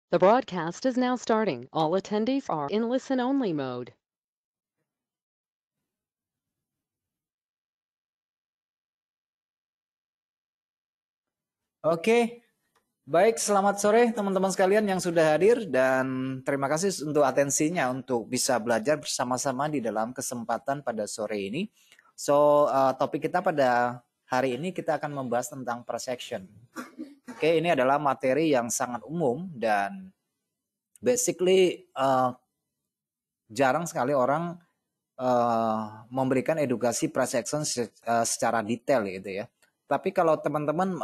The broadcast is now starting. All attendees are in listen-only mode. Oke, baik, selamat sore teman-teman sekalian yang sudah hadir dan terima kasih untuk atensinya untuk bisa belajar bersama-sama di dalam kesempatan pada sore ini. Topik kita pada hari ini kita akan membahas tentang perception. Oke, ini adalah materi yang sangat umum dan basically jarang sekali orang memberikan edukasi perception secara detail gitu ya. Tapi kalau teman-teman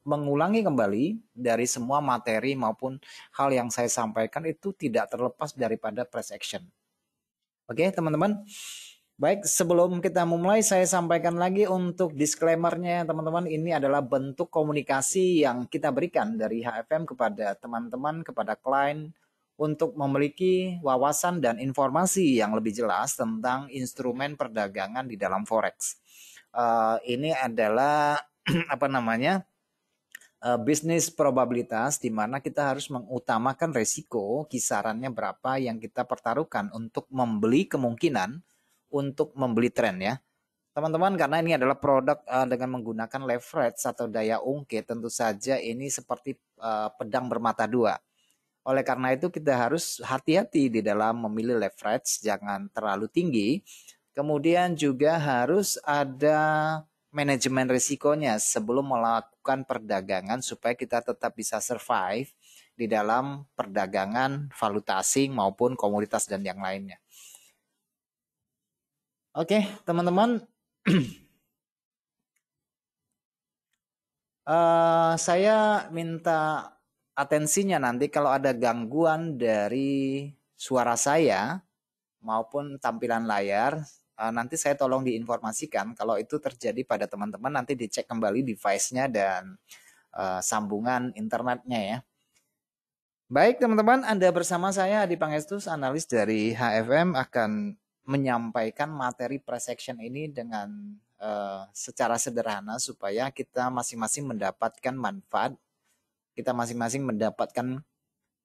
mengulangi kembali dari semua materi maupun hal yang saya sampaikan itu tidak terlepas daripada perception. Oke, teman-teman. Baik, sebelum kita mulai saya sampaikan lagi untuk disclaimer-nya teman-teman, ini adalah bentuk komunikasi yang kita berikan dari HFM kepada teman-teman, kepada klien untuk memiliki wawasan dan informasi yang lebih jelas tentang instrumen perdagangan di dalam forex. Ini adalah apa namanya? Bisnis probabilitas di mana kita harus mengutamakan resiko kisarannya berapa yang kita pertaruhkan untuk membeli kemungkinan untuk membeli tren ya. Teman-teman, karena ini adalah produk dengan menggunakan leverage atau daya ungkit, tentu saja ini seperti pedang bermata dua. Oleh karena itu kita harus hati-hati di dalam memilih leverage, jangan terlalu tinggi. Kemudian juga harus ada manajemen risikonya sebelum melakukan perdagangan supaya kita tetap bisa survive di dalam perdagangan valuta asing maupun komoditas dan yang lainnya. Oke, teman-teman, saya minta atensinya nanti kalau ada gangguan dari suara saya maupun tampilan layar, nanti saya tolong diinformasikan kalau itu terjadi pada teman-teman, nanti dicek kembali device-nya dan sambungan internetnya ya. Baik teman-teman, Anda bersama saya Adi Pangestus, analis dari HFM akan menyampaikan materi presection ini dengan secara sederhana supaya kita masing-masing mendapatkan manfaat, kita masing-masing mendapatkan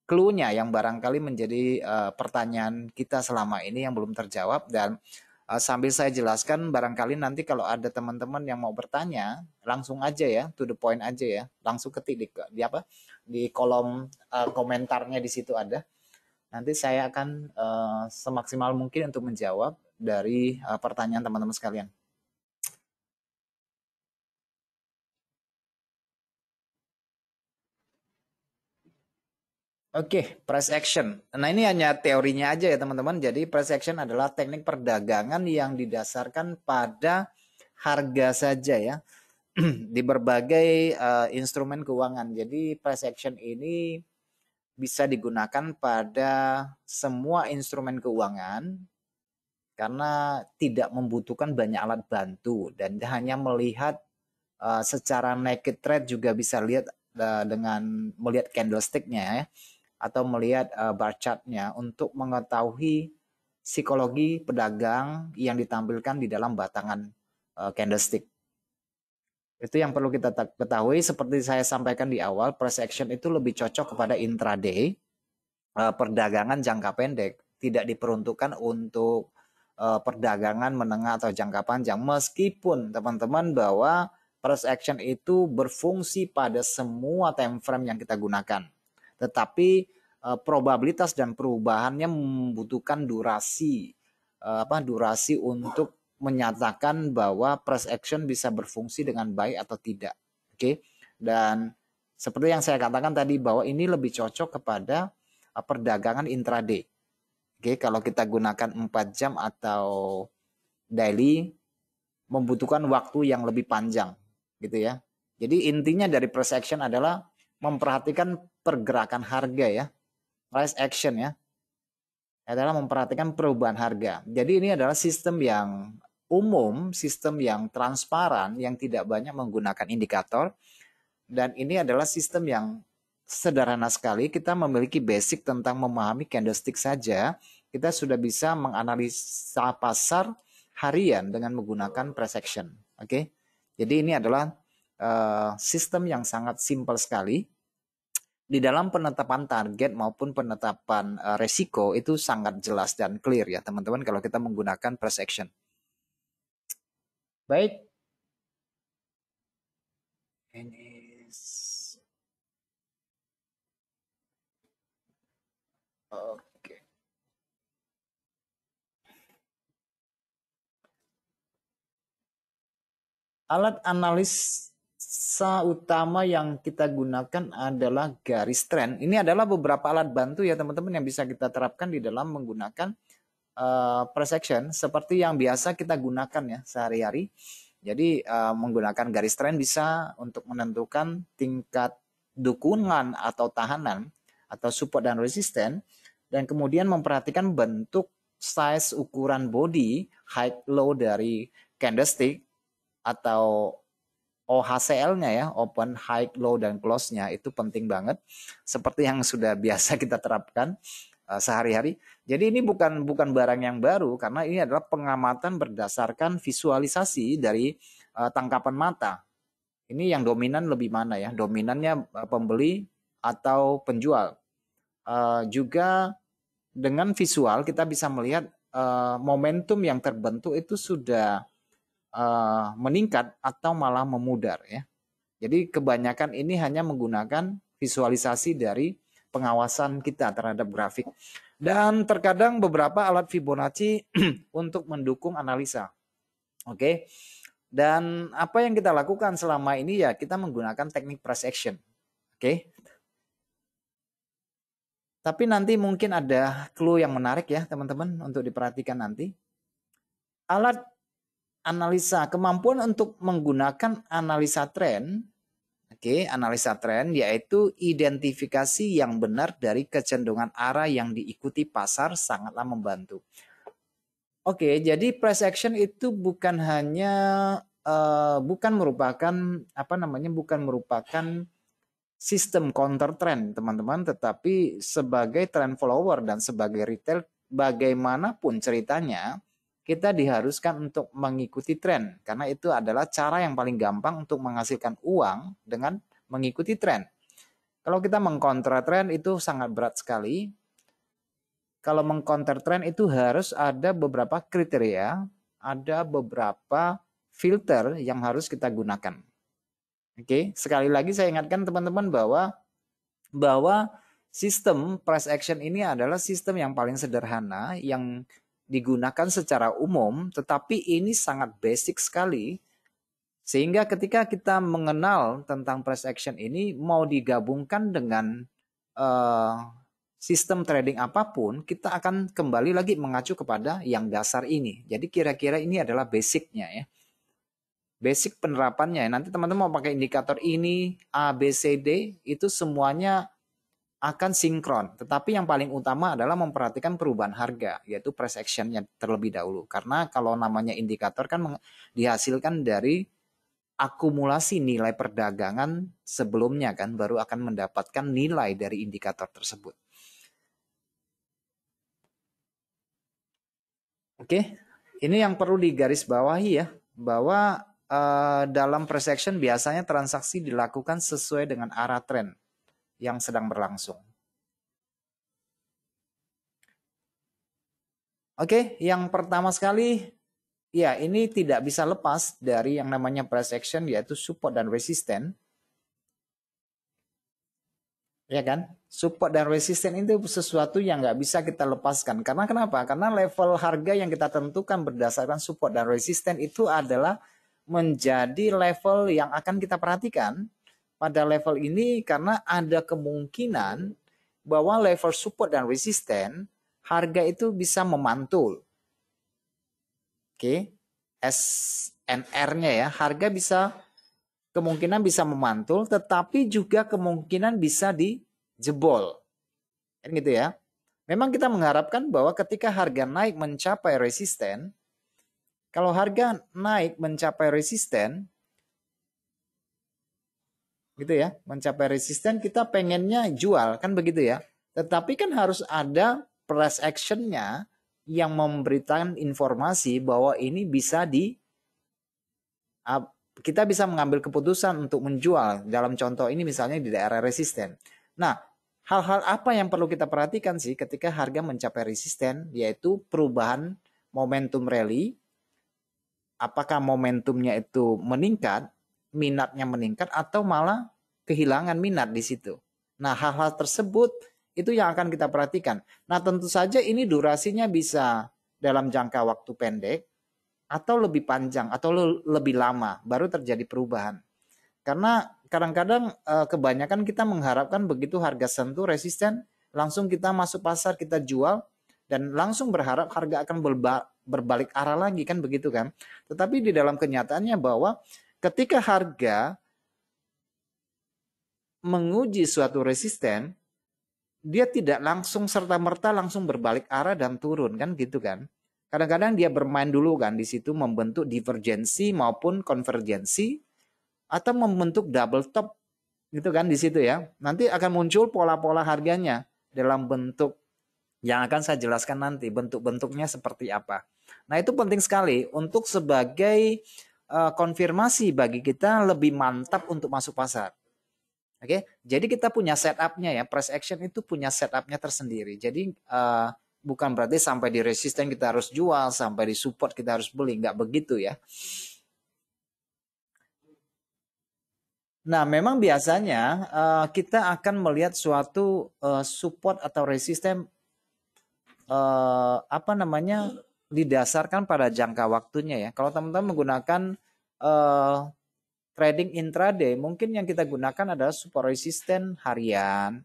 clue-nya yang barangkali menjadi pertanyaan kita selama ini yang belum terjawab. Dan sambil saya jelaskan, barangkali nanti kalau ada teman-teman yang mau bertanya, langsung aja ya, to the point aja ya, langsung ketik di kolom komentarnya di situ ada. Nanti saya akan semaksimal mungkin untuk menjawab dari pertanyaan teman-teman sekalian. Oke, price action. Nah, ini hanya teorinya aja ya, teman-teman. Jadi, price action adalah teknik perdagangan yang didasarkan pada harga saja ya, di berbagai instrumen keuangan. Jadi, price action ini bisa digunakan pada semua instrumen keuangan karena tidak membutuhkan banyak alat bantu dan hanya melihat secara naked trade juga bisa lihat dengan melihat candlestick-nya ya, atau melihat bar chart-nya untuk mengetahui psikologi pedagang yang ditampilkan di dalam batangan candlestick. Itu yang perlu kita ketahui. Seperti saya sampaikan di awal, price action itu lebih cocok kepada intraday, perdagangan jangka pendek, tidak diperuntukkan untuk perdagangan menengah atau jangka panjang. Meskipun teman-teman bahwa price action itu berfungsi pada semua time frame yang kita gunakan. Tetapi probabilitas dan perubahannya membutuhkan durasi untuk menyatakan bahwa price action bisa berfungsi dengan baik atau tidak. Oke. Dan seperti yang saya katakan tadi bahwa ini lebih cocok kepada perdagangan intraday. Oke, kalau kita gunakan 4 jam atau daily membutuhkan waktu yang lebih panjang gitu ya. Jadi intinya dari price action adalah memperhatikan pergerakan harga ya. Price action ya adalah memperhatikan perubahan harga. Jadi ini adalah sistem yang umum, sistem yang transparan, yang tidak banyak menggunakan indikator. Dan ini adalah sistem yang sederhana sekali. Kita memiliki basic tentang memahami candlestick saja. Kita sudah bisa menganalisa pasar harian dengan menggunakan price action. Oke, jadi ini adalah sistem yang sangat simpel sekali. di dalam penetapan target maupun penetapan resiko itu sangat jelas dan clear ya teman-teman kalau kita menggunakan price action. Baik. Ini oke. Alat analisa utama yang kita gunakan adalah garis tren. Ini adalah beberapa alat bantu ya teman-teman yang bisa kita terapkan di dalam menggunakan price action seperti yang biasa kita gunakan ya sehari-hari. Jadi menggunakan garis tren bisa untuk menentukan tingkat dukungan atau tahanan atau support dan resisten, dan kemudian memperhatikan bentuk size ukuran body high low dari candlestick atau OHCL-nya ya, open, high, low, dan close-nya itu penting banget. Seperti yang sudah biasa kita terapkan sehari-hari. Jadi ini bukan barang yang baru karena ini adalah pengamatan berdasarkan visualisasi dari tangkapan mata. Ini yang dominan lebih mana ya? Dominannya pembeli atau penjual. Juga dengan visual kita bisa melihat momentum yang terbentuk itu sudah meningkat atau malah memudar ya. Jadi kebanyakan ini hanya menggunakan visualisasi dari pengawasan kita terhadap grafik. Dan terkadang beberapa alat Fibonacci untuk mendukung analisa. Oke. Dan apa yang kita lakukan selama ini ya kita menggunakan teknik price action. Oke. Tapi nanti mungkin ada clue yang menarik ya teman-teman untuk diperhatikan nanti. Alat analisa, kemampuan untuk menggunakan analisa tren, analisa tren yaitu identifikasi yang benar dari kecenderungan arah yang diikuti pasar sangatlah membantu. Jadi price action itu bukan hanya bukan merupakan sistem counter trend teman-teman, tetapi sebagai trend follower dan sebagai retail bagaimanapun ceritanya kita diharuskan untuk mengikuti tren karena itu adalah cara yang paling gampang untuk menghasilkan uang dengan mengikuti tren. Kalau kita mengkontra tren itu sangat berat sekali. Kalau mengkontra tren itu harus ada beberapa kriteria, ada beberapa filter yang harus kita gunakan. Sekali lagi saya ingatkan teman-teman bahwa sistem price action ini adalah sistem yang paling sederhana yang digunakan secara umum, tetapi ini sangat basic sekali. Sehingga ketika kita mengenal tentang price action ini, mau digabungkan dengan sistem trading apapun, kita akan kembali lagi mengacu kepada yang dasar ini. Jadi kira-kira ini adalah basicnya ya. Basic penerapannya. Nanti teman-teman mau pakai indikator ini, A, B, C, D, itu semuanya akan sinkron. Tetapi yang paling utama adalah memperhatikan perubahan harga, yaitu price action-nya terlebih dahulu. Karena kalau namanya indikator kan dihasilkan dari akumulasi nilai perdagangan sebelumnya kan, baru akan mendapatkan nilai dari indikator tersebut. Ini yang perlu digarisbawahi ya, bahwa dalam price action biasanya transaksi dilakukan sesuai dengan arah tren yang sedang berlangsung. Yang pertama sekali, ya ini tidak bisa lepas dari yang namanya price action yaitu support dan resisten. Ya kan? Support dan resisten itu sesuatu yang nggak bisa kita lepaskan. Karena kenapa? Karena level harga yang kita tentukan berdasarkan support dan resisten itu adalah menjadi level yang akan kita perhatikan pada level ini karena ada kemungkinan bahwa level support dan resisten harga itu bisa memantul. SNR-nya ya, harga kemungkinan bisa memantul, tetapi juga kemungkinan bisa dijebol. Kan gitu ya. Memang kita mengharapkan bahwa ketika harga naik mencapai resisten, kalau harga naik mencapai resisten, gitu ya, mencapai resisten kita pengennya jual, kan begitu ya. Tetapi kan harus ada price action-nya yang memberikan informasi bahwa ini bisa kita bisa mengambil keputusan untuk menjual. Dalam contoh ini misalnya di daerah resisten. Nah, hal-hal apa yang perlu kita perhatikan sih ketika harga mencapai resisten, yaitu perubahan momentum rally, apakah momentumnya itu meningkat, minatnya meningkat, atau malah kehilangan minat di situ. Nah, hal-hal tersebut itu yang akan kita perhatikan. Nah, tentu saja ini durasinya bisa dalam jangka waktu pendek, atau lebih panjang, atau lebih lama, baru terjadi perubahan. Karena kadang-kadang kebanyakan kita mengharapkan begitu harga sentuh resisten, langsung kita masuk pasar, kita jual, dan langsung berharap harga akan berbalik arah lagi, kan begitu kan. Tetapi di dalam kenyataannya bahwa ketika harga menguji suatu resisten, dia tidak langsung serta-merta langsung berbalik arah dan turun, kan gitu kan. Kadang-kadang dia bermain dulu kan di situ, membentuk divergensi maupun konvergensi, atau membentuk double top gitu kan di situ ya. Nanti akan muncul pola-pola harganya dalam bentuk yang akan saya jelaskan nanti, bentuk-bentuknya seperti apa. Nah, itu penting sekali untuk sebagai konfirmasi bagi kita lebih mantap untuk masuk pasar. Oke, jadi kita punya setupnya ya, price action itu punya setupnya tersendiri. Jadi bukan berarti sampai di resisten kita harus jual, sampai di support kita harus beli, nggak begitu ya. Nah, memang biasanya kita akan melihat suatu support atau resisten apa namanya didasarkan pada jangka waktunya ya. Kalau teman-teman menggunakan eh, trading intraday, mungkin yang kita gunakan adalah support resisten harian,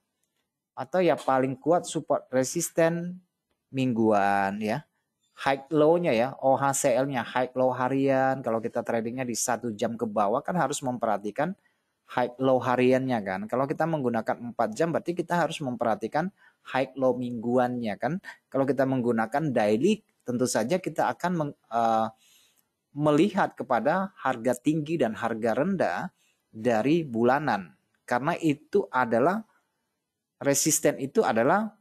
atau ya paling kuat support resisten mingguan ya. High low-nya ya, OHCL-nya high low harian. Kalau kita tradingnya di 1 jam ke bawah kan harus memperhatikan high low hariannya kan. Kalau kita menggunakan 4 jam berarti kita harus memperhatikan high low mingguannya kan. Kalau kita menggunakan daily tentu saja kita akan melihat kepada harga tinggi dan harga rendah dari bulanan. Karena itu adalah resisten, itu adalah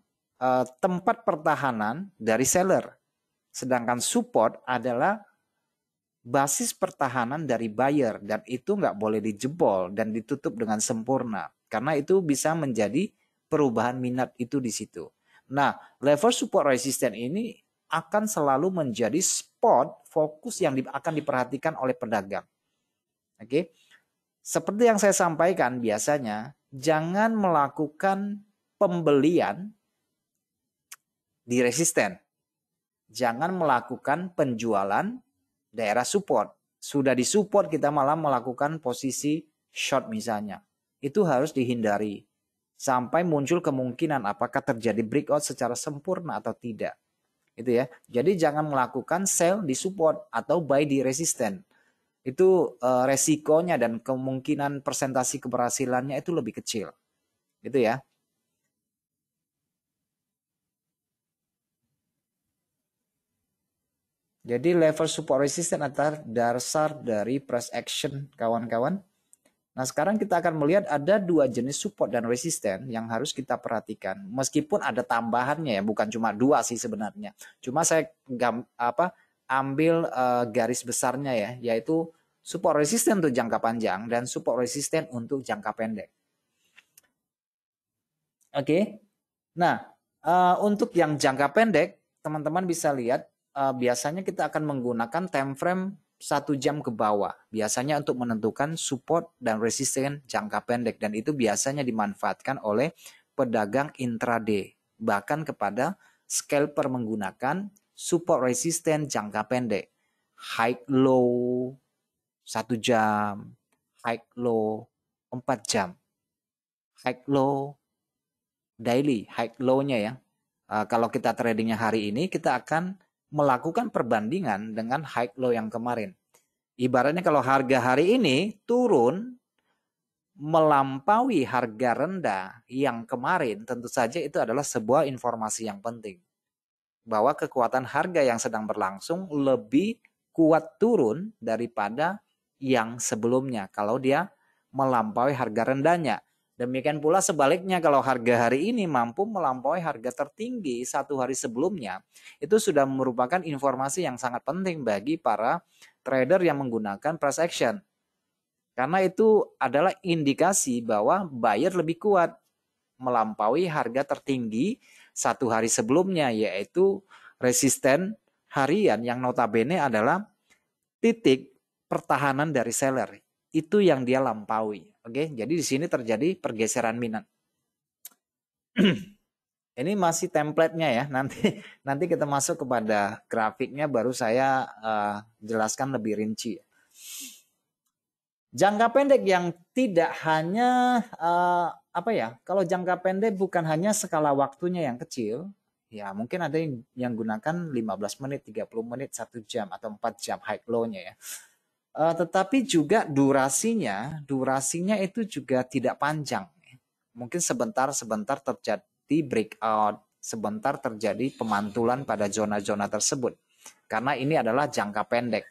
tempat pertahanan dari seller. Sedangkan support adalah basis pertahanan dari buyer, dan itu nggak boleh dijebol dan ditutup dengan sempurna. Karena itu bisa menjadi perubahan minat itu di situ. Nah, level support resisten ini akan selalu menjadi spot fokus yang akan diperhatikan oleh pedagang. Oke. Seperti yang saya sampaikan biasanya, jangan melakukan pembelian di resisten. Jangan melakukan penjualan daerah support. Sudah di support kita malah melakukan posisi short misalnya. Itu harus dihindari. Sampai muncul kemungkinan apakah terjadi breakout secara sempurna atau tidak. Itu ya. Jadi jangan melakukan sell di support atau buy di resisten. Itu resikonya dan kemungkinan persentasi keberhasilannya itu lebih kecil. Gitu ya. Jadi level support resisten adalah dasar dari price action kawan-kawan. Nah, sekarang kita akan melihat ada 2 jenis support dan resisten yang harus kita perhatikan. Meskipun ada tambahannya ya, bukan cuma 2 sih sebenarnya. Cuma saya ambil garis besarnya ya, yaitu support resisten untuk jangka panjang dan support resisten untuk jangka pendek. Oke. Nah, untuk yang jangka pendek, teman-teman bisa lihat biasanya kita akan menggunakan time frame 1 jam ke bawah. Biasanya untuk menentukan support dan resisten jangka pendek. Dan itu biasanya dimanfaatkan oleh pedagang intraday. Bahkan kepada scalper menggunakan support resisten jangka pendek. High low 1 jam, high low 4 jam, high low daily, high low-nya ya. Kalau kita tradingnya hari ini, kita akan melakukan perbandingan dengan high low yang kemarin. Ibaratnya kalau harga hari ini turun melampaui harga rendah yang kemarin, tentu saja itu adalah sebuah informasi yang penting. Bahwa kekuatan harga yang sedang berlangsung lebih kuat turun daripada yang sebelumnya kalau dia melampaui harga rendahnya. Demikian pula sebaliknya, kalau harga hari ini mampu melampaui harga tertinggi 1 hari sebelumnya, itu sudah merupakan informasi yang sangat penting bagi para trader yang menggunakan price action. Karena itu adalah indikasi bahwa buyer lebih kuat. melampaui harga tertinggi satu hari sebelumnya, yaitu resisten harian yang notabene adalah titik pertahanan dari seller. Itu yang dia lampaui. Oke, jadi di sini terjadi pergeseran minat. Ini masih template-nya ya. Nanti kita masuk kepada grafiknya baru saya jelaskan lebih rinci. Jangka pendek yang tidak hanya kalau jangka pendek bukan hanya skala waktunya yang kecil, ya mungkin ada yang gunakan 15 menit, 30 menit, 1 jam atau 4 jam high low-nya ya. Tetapi juga durasinya itu juga tidak panjang. Mungkin sebentar terjadi breakout, sebentar terjadi pemantulan pada zona-zona tersebut. Karena ini adalah jangka pendek.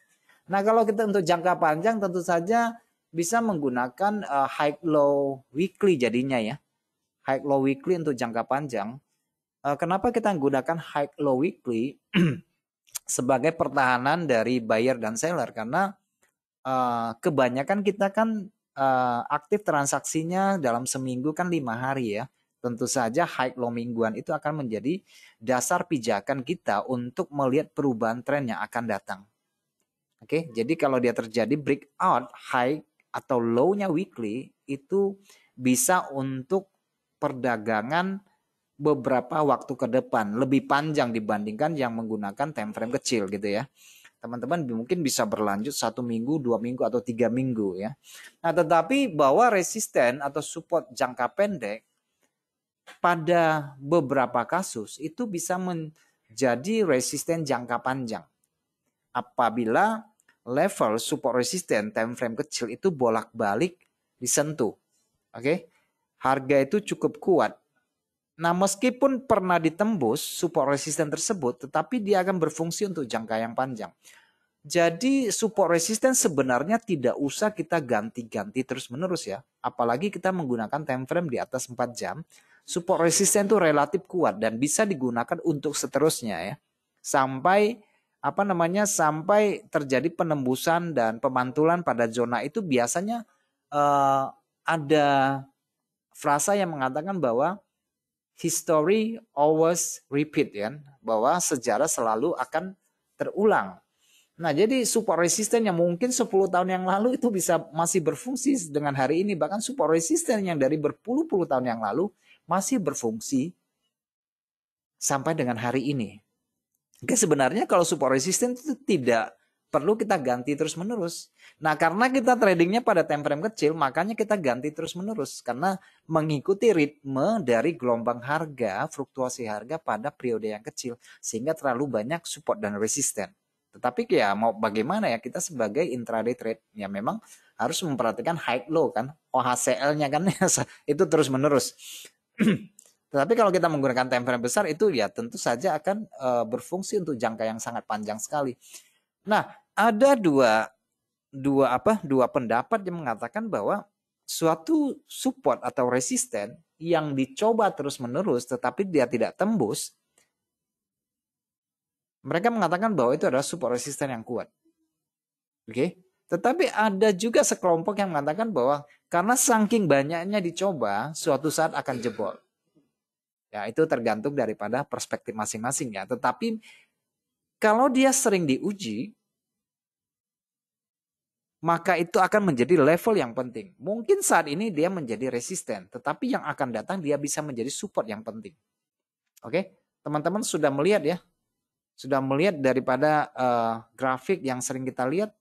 Nah, kalau kita untuk jangka panjang tentu saja bisa menggunakan high low weekly jadinya ya. High low weekly untuk jangka panjang. Kenapa kita menggunakan high low weekly sebagai pertahanan dari buyer dan seller? Karena kebanyakan kita kan aktif transaksinya dalam seminggu kan 5 hari ya. Tentu saja high low mingguan itu akan menjadi dasar pijakan kita untuk melihat perubahan tren yang akan datang. Oke, jadi kalau dia terjadi breakout high atau low-nya weekly itu bisa untuk perdagangan beberapa waktu ke depan, lebih panjang dibandingkan yang menggunakan time frame kecil gitu ya. Teman-teman mungkin bisa berlanjut 1 minggu, 2 minggu atau 3 minggu ya. Nah, tetapi bahwa resisten atau support jangka pendek pada beberapa kasus itu bisa menjadi resisten jangka panjang. Apabila level support resisten time frame kecil itu bolak-balik disentuh. Oke. Harga itu cukup kuat. Nah, meskipun pernah ditembus support resisten tersebut, tetapi dia akan berfungsi untuk jangka yang panjang. Jadi support resisten sebenarnya tidak usah kita ganti-ganti terus-menerus ya. Apalagi kita menggunakan time frame di atas 4 jam. Support resisten itu relatif kuat dan bisa digunakan untuk seterusnya ya. Sampai sampai terjadi penembusan dan pemantulan pada zona itu biasanya ada frasa yang mengatakan bahwa history always repeat ya, bahwa sejarah selalu akan terulang. Nah, jadi support resisten yang mungkin 10 tahun yang lalu itu bisa masih berfungsi dengan hari ini, bahkan support resisten yang dari berpuluh-puluh tahun yang lalu masih berfungsi sampai dengan hari ini. Oke, sebenarnya kalau support resisten itu tidak perlu kita ganti terus-menerus. Nah, karena kita tradingnya pada time frame kecil, makanya kita ganti terus-menerus. Karena mengikuti ritme dari gelombang harga, fluktuasi harga pada periode yang kecil. Sehingga terlalu banyak support dan resisten. Tetapi ya mau bagaimana ya, kita sebagai intraday trade, ya memang harus memperhatikan high low kan. OHCL-nya kan itu terus-menerus. Tetapi kalau kita menggunakan time frame besar itu ya tentu saja akan berfungsi untuk jangka yang sangat panjang sekali. Nah, ada dua pendapat yang mengatakan bahwa suatu support atau resisten yang dicoba terus-menerus tetapi dia tidak tembus, mereka mengatakan bahwa itu adalah support resisten yang kuat. Oke. Tetapi ada juga sekelompok yang mengatakan bahwa karena saking banyaknya dicoba, suatu saat akan jebol. Ya, itu tergantung daripada perspektif masing-masing ya. Tetapi kalau dia sering diuji, maka itu akan menjadi level yang penting. Mungkin saat ini dia menjadi resisten, tetapi yang akan datang dia bisa menjadi support yang penting. Oke, teman-teman sudah melihat ya. Sudah melihat daripada grafik yang sering kita lihat.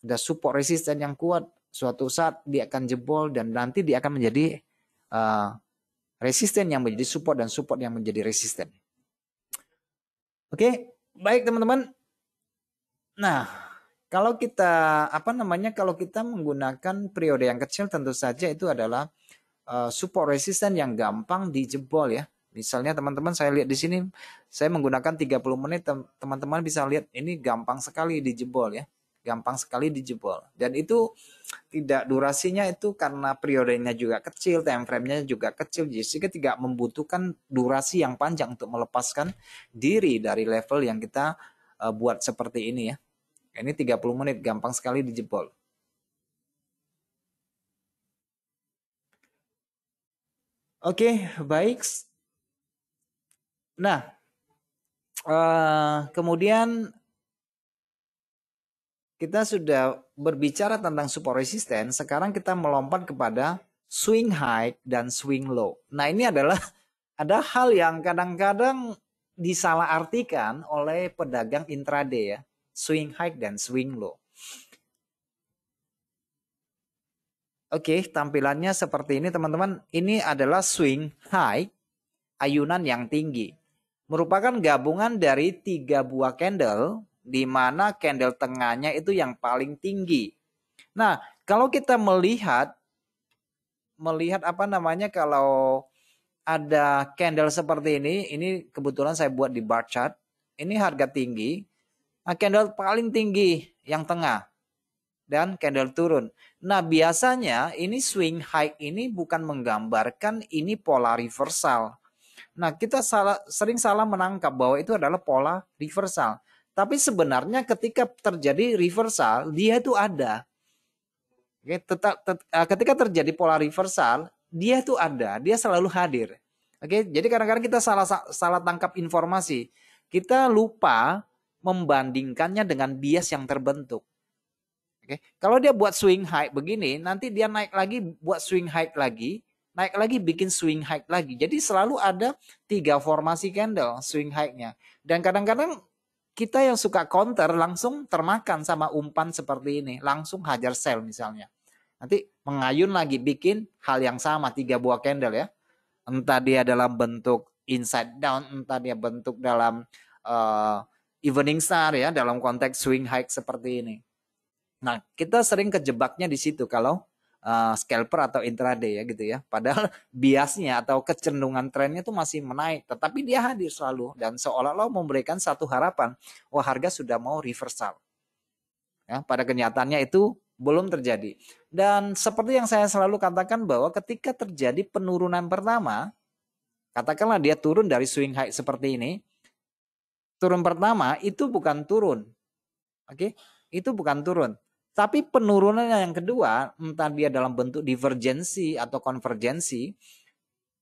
Ada support resisten yang kuat, suatu saat dia akan jebol dan nanti dia akan menjadi resisten yang menjadi support dan support yang menjadi resisten. Oke, baik teman-teman. Nah, kalau kita kalau kita menggunakan periode yang kecil tentu saja itu adalah support resisten yang gampang dijebol ya. Misalnya teman-teman saya lihat di sini saya menggunakan 30 menit, teman-teman bisa lihat ini gampang sekali dijebol ya. Gampang sekali dijebol. Dan itu tidak durasinya itu karena periodenya juga kecil, time frame-nya juga kecil, jadi tidak membutuhkan durasi yang panjang untuk melepaskan diri dari level yang kita buat seperti ini ya. Ini 30 menit gampang sekali dijebol. Oke, baik. Nah, kemudian kita sudah berbicara tentang support resistance, sekarang kita melompat kepada swing high dan swing low. Nah, ini adalah ada hal yang kadang-kadang disalahartikan oleh pedagang intraday ya, swing high dan swing low. Oke, tampilannya seperti ini teman-teman. Ini adalah swing high, ayunan yang tinggi. Merupakan gabungan dari 3 buah candle, di mana candle tengahnya itu yang paling tinggi. Nah, kalau kita melihat apa namanya, kalau ada candle seperti ini kebetulan saya buat di bar chart. Ini harga tinggi. Nah, candle paling tinggi yang tengah dan candle turun. Nah, biasanya ini swing high ini bukan menggambarkan ini pola reversal. Nah, kita sering salah menangkap bahwa itu adalah pola reversal. Tapi sebenarnya ketika terjadi reversal, dia itu ada. Oke, ketika terjadi pola reversal, dia itu ada, dia selalu hadir. Oke, jadi kadang-kadang kita salah tangkap informasi. Kita lupa membandingkannya dengan bias yang terbentuk. Oke, kalau dia buat swing high begini, nanti dia naik lagi buat swing high lagi, naik lagi bikin swing high lagi. Jadi selalu ada 3 formasi candle swing high-nya. Dan kadang-kadang kita yang suka counter langsung termakan sama umpan seperti ini, langsung hajar sell misalnya. Nanti mengayun lagi bikin hal yang sama 3 buah candle ya. Entah dia dalam bentuk inside down, entah dia bentuk dalam evening star ya, dalam konteks swing high seperti ini. Nah, kita sering kejebaknya di situ kalau scalper atau intraday ya gitu ya. Padahal biasnya atau kecenderungan trennya itu masih menaik, tetapi dia hadir selalu dan seolah-olah memberikan satu harapan, wah harga sudah mau reversal. Ya, pada kenyataannya itu belum terjadi. Dan seperti yang saya selalu katakan bahwa ketika terjadi penurunan pertama, katakanlah dia turun dari swing high seperti ini, turun pertama itu bukan turun. Oke, itu bukan turun. Tapi penurunan yang kedua, entah dia dalam bentuk divergensi atau konvergensi,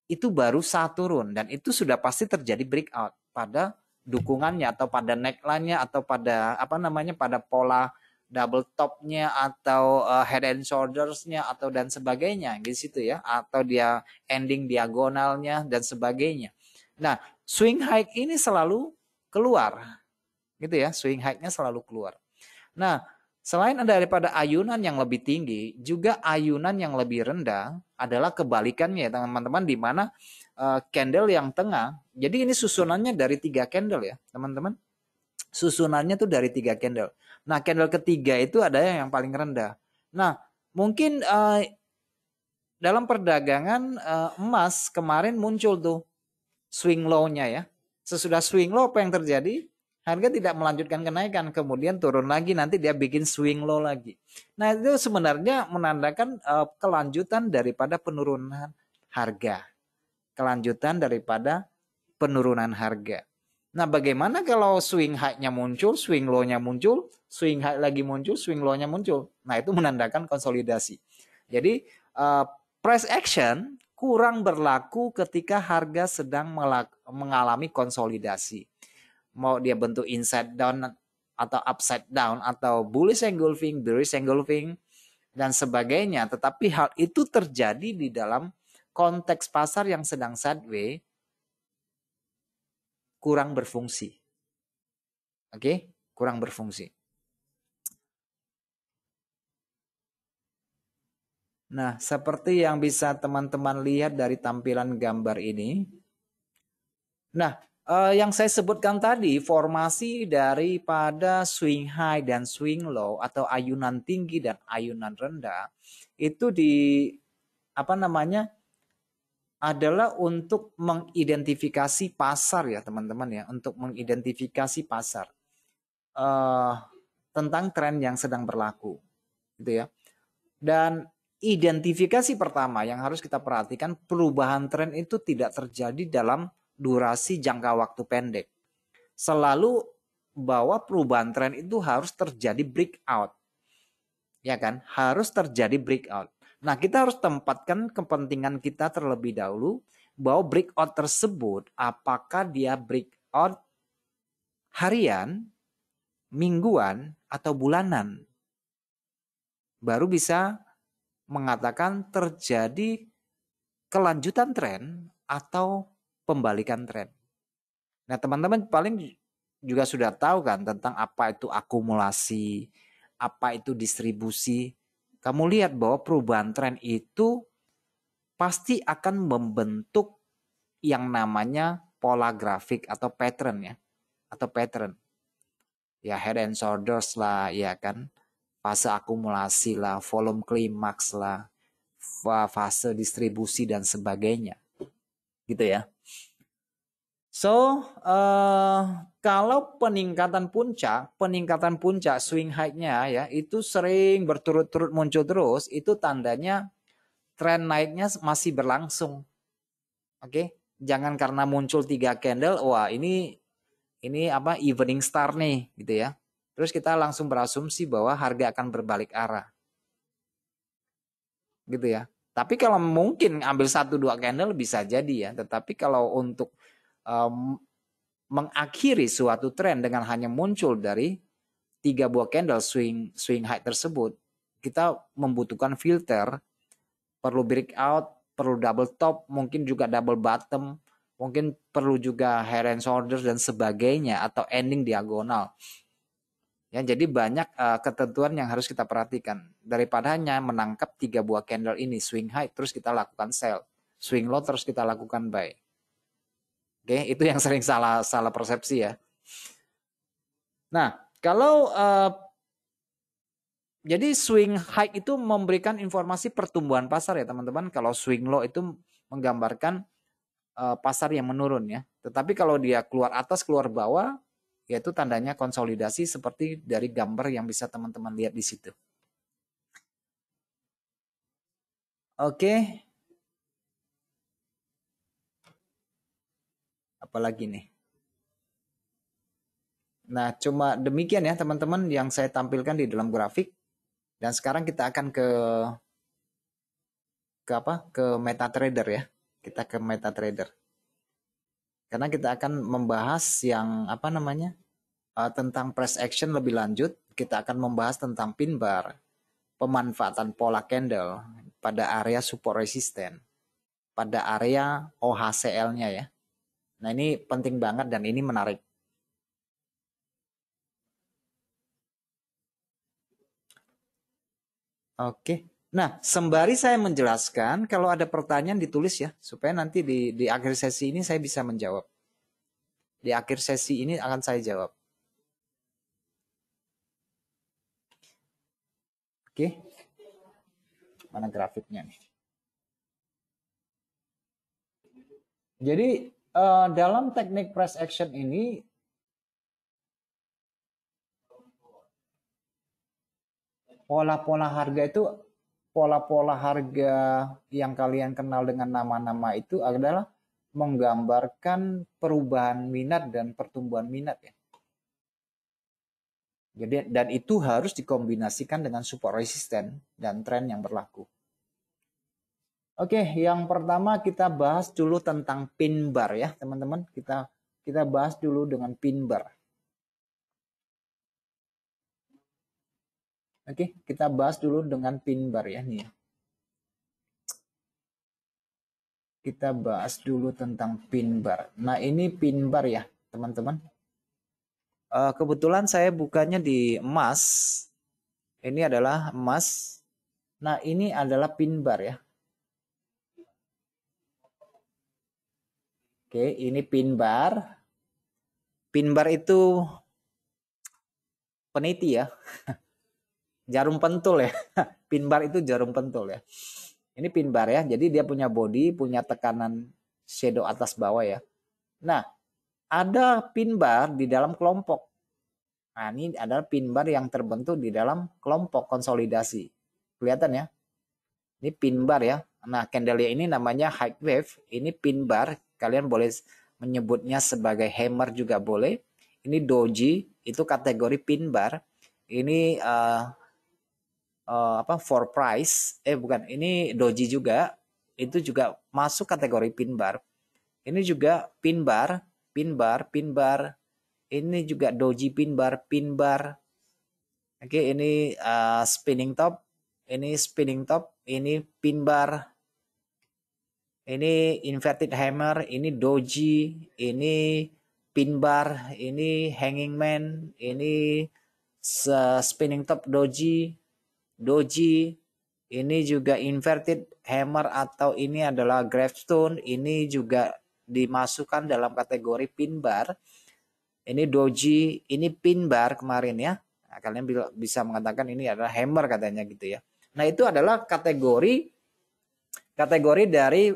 itu baru saat turun. Dan itu sudah pasti terjadi breakout pada dukungannya atau pada neckline-nya atau pada apa namanya, pada pola double top-nya atau head and shoulders-nya atau dan sebagainya di situ ya, atau dia ending diagonalnya dan sebagainya. Nah, swing high ini selalu keluar. Gitu ya, swing high-nya selalu keluar. Nah, selain daripada ayunan yang lebih tinggi, juga ayunan yang lebih rendah adalah kebalikannya teman-teman, di mana candle yang tengah. Jadi ini susunannya dari 3 candle ya, teman-teman. Susunannya tuh dari 3 candle. Nah, candle ketiga itu ada yang paling rendah. Nah, mungkin dalam perdagangan emas kemarin muncul tuh swing low-nya ya. Sesudah swing low apa yang terjadi? Harga tidak melanjutkan kenaikan, kemudian turun lagi, nanti dia bikin swing low lagi. Nah, itu sebenarnya menandakan kelanjutan daripada penurunan harga. Kelanjutan daripada penurunan harga. Nah, bagaimana kalau swing high-nya muncul, swing low-nya muncul, swing high lagi muncul, swing low-nya muncul. Nah, itu menandakan konsolidasi. Jadi, price action kurang berlaku ketika harga sedang mengalami konsolidasi. Mau dia bentuk inside down atau upside down atau bullish engulfing, bearish engulfing dan sebagainya, tetapi hal itu terjadi di dalam konteks pasar yang sedang sideways, kurang berfungsi. Oke, kurang berfungsi. Nah, seperti yang bisa teman-teman lihat dari tampilan gambar ini. Nah, yang saya sebutkan tadi, formasi daripada swing high dan swing low atau ayunan tinggi dan ayunan rendah itu apa namanya, adalah untuk mengidentifikasi pasar ya teman-teman ya, untuk mengidentifikasi pasar tentang tren yang sedang berlaku, gitu ya. Dan identifikasi pertama yang harus kita perhatikan, perubahan tren itu tidak terjadi dalam durasi jangka waktu pendek. Selalu bahwa perubahan tren itu harus terjadi breakout. Ya kan? Harus terjadi breakout. Nah, kita harus tempatkan kepentingan kita terlebih dahulu bahwa breakout tersebut apakah dia breakout harian, mingguan, atau bulanan. Baru bisa mengatakan terjadi kelanjutan tren atau pembalikan tren. Nah, teman-teman paling juga sudah tahu kan tentang apa itu akumulasi, apa itu distribusi. Kamu lihat bahwa perubahan tren itu pasti akan membentuk yang namanya pola grafik atau pattern ya. Atau pattern. Ya head and shoulders lah ya kan. Fase akumulasi lah, volume klimaks lah, fase distribusi dan sebagainya. Gitu ya. So, kalau peningkatan puncak swing high-nya ya itu sering berturut-turut muncul terus, itu tandanya tren naiknya masih berlangsung. Oke, jangan karena muncul 3 candle, wah ini apa evening star nih gitu ya. Terus kita langsung berasumsi bahwa harga akan berbalik arah. Gitu ya. Tapi kalau mungkin ambil 1-2 candle bisa jadi ya, tetapi kalau untuk mengakhiri suatu tren dengan hanya muncul dari 3 buah candle swing high tersebut, kita membutuhkan filter, perlu breakout, perlu double top, mungkin juga double bottom, mungkin perlu juga head and shoulders dan sebagainya atau ending diagonal. Ya, jadi banyak ketentuan yang harus kita perhatikan. Daripada hanya menangkap 3 buah candle ini swing high terus kita lakukan sell, swing low terus kita lakukan buy. Oke, itu yang sering salah persepsi ya. Nah, kalau jadi swing high itu memberikan informasi pertumbuhan pasar ya teman-teman. Kalau swing low itu menggambarkan pasar yang menurun ya. Tetapi kalau dia keluar atas keluar bawah, yaitu tandanya konsolidasi seperti dari gambar yang bisa teman-teman lihat di situ. Oke. Apalagi nih. Nah, cuma demikian ya teman-teman yang saya tampilkan di dalam grafik. Dan sekarang kita akan ke apa? Ke MetaTrader ya. Kita ke MetaTrader. Karena kita akan membahas yang apa namanya? Tentang price action lebih lanjut. Kita akan membahas tentang pin bar, pemanfaatan pola candle pada area support resisten, pada area OHCL-nya ya. Nah, ini penting banget dan ini menarik. Oke. Nah, sembari saya menjelaskan, kalau ada pertanyaan ditulis ya, supaya nanti di akhir sesi ini saya bisa menjawab. Di akhir sesi ini akan saya jawab. Oke. Mana grafiknya nih? Jadi, dalam teknik price action ini, pola-pola harga itu, pola-pola harga yang kalian kenal dengan nama-nama itu adalah menggambarkan perubahan minat dan pertumbuhan minat ya. Jadi dan itu harus dikombinasikan dengan support resisten dan tren yang berlaku. Oke, yang pertama kita bahas dulu tentang pin bar ya, teman-teman. Kita bahas dulu dengan pin bar. Oke, kita bahas dulu dengan pin bar ya nih. Kita bahas dulu tentang pin bar. Nah, ini pin bar ya, teman-teman. Kebetulan saya bukanya di emas. Ini adalah emas. Nah, ini adalah pin bar ya. Oke, ini pin bar. Pin bar itu peniti ya. Jarum pentul ya. Pin bar itu jarum pentul ya. Ini pin bar ya. Jadi dia punya body, punya tekanan shadow atas bawah ya. Nah, ada pin bar di dalam kelompok. Nah, ini adalah pin bar yang terbentuk di dalam kelompok konsolidasi. Kelihatan ya? Ini pin bar ya. Nah, candle ini namanya high wave. Ini pin bar. Kalian boleh menyebutnya sebagai hammer juga boleh. Ini doji, itu kategori pin bar. Ini for price, bukan, ini doji juga, itu juga masuk kategori pin bar. Ini juga pin bar, pin bar, pin bar. Ini juga doji pin bar, pin bar. Oke, ini spinning top, ini spinning top, ini pin bar. Ini inverted hammer, ini doji, ini pin bar, ini hanging man, ini spinning top doji, doji, ini juga inverted hammer atau ini adalah gravestone, ini juga dimasukkan dalam kategori pin bar. Ini doji, ini pin bar kemarin ya. Nah, kalian bisa mengatakan ini adalah hammer katanya gitu ya. Nah, itu adalah kategori dari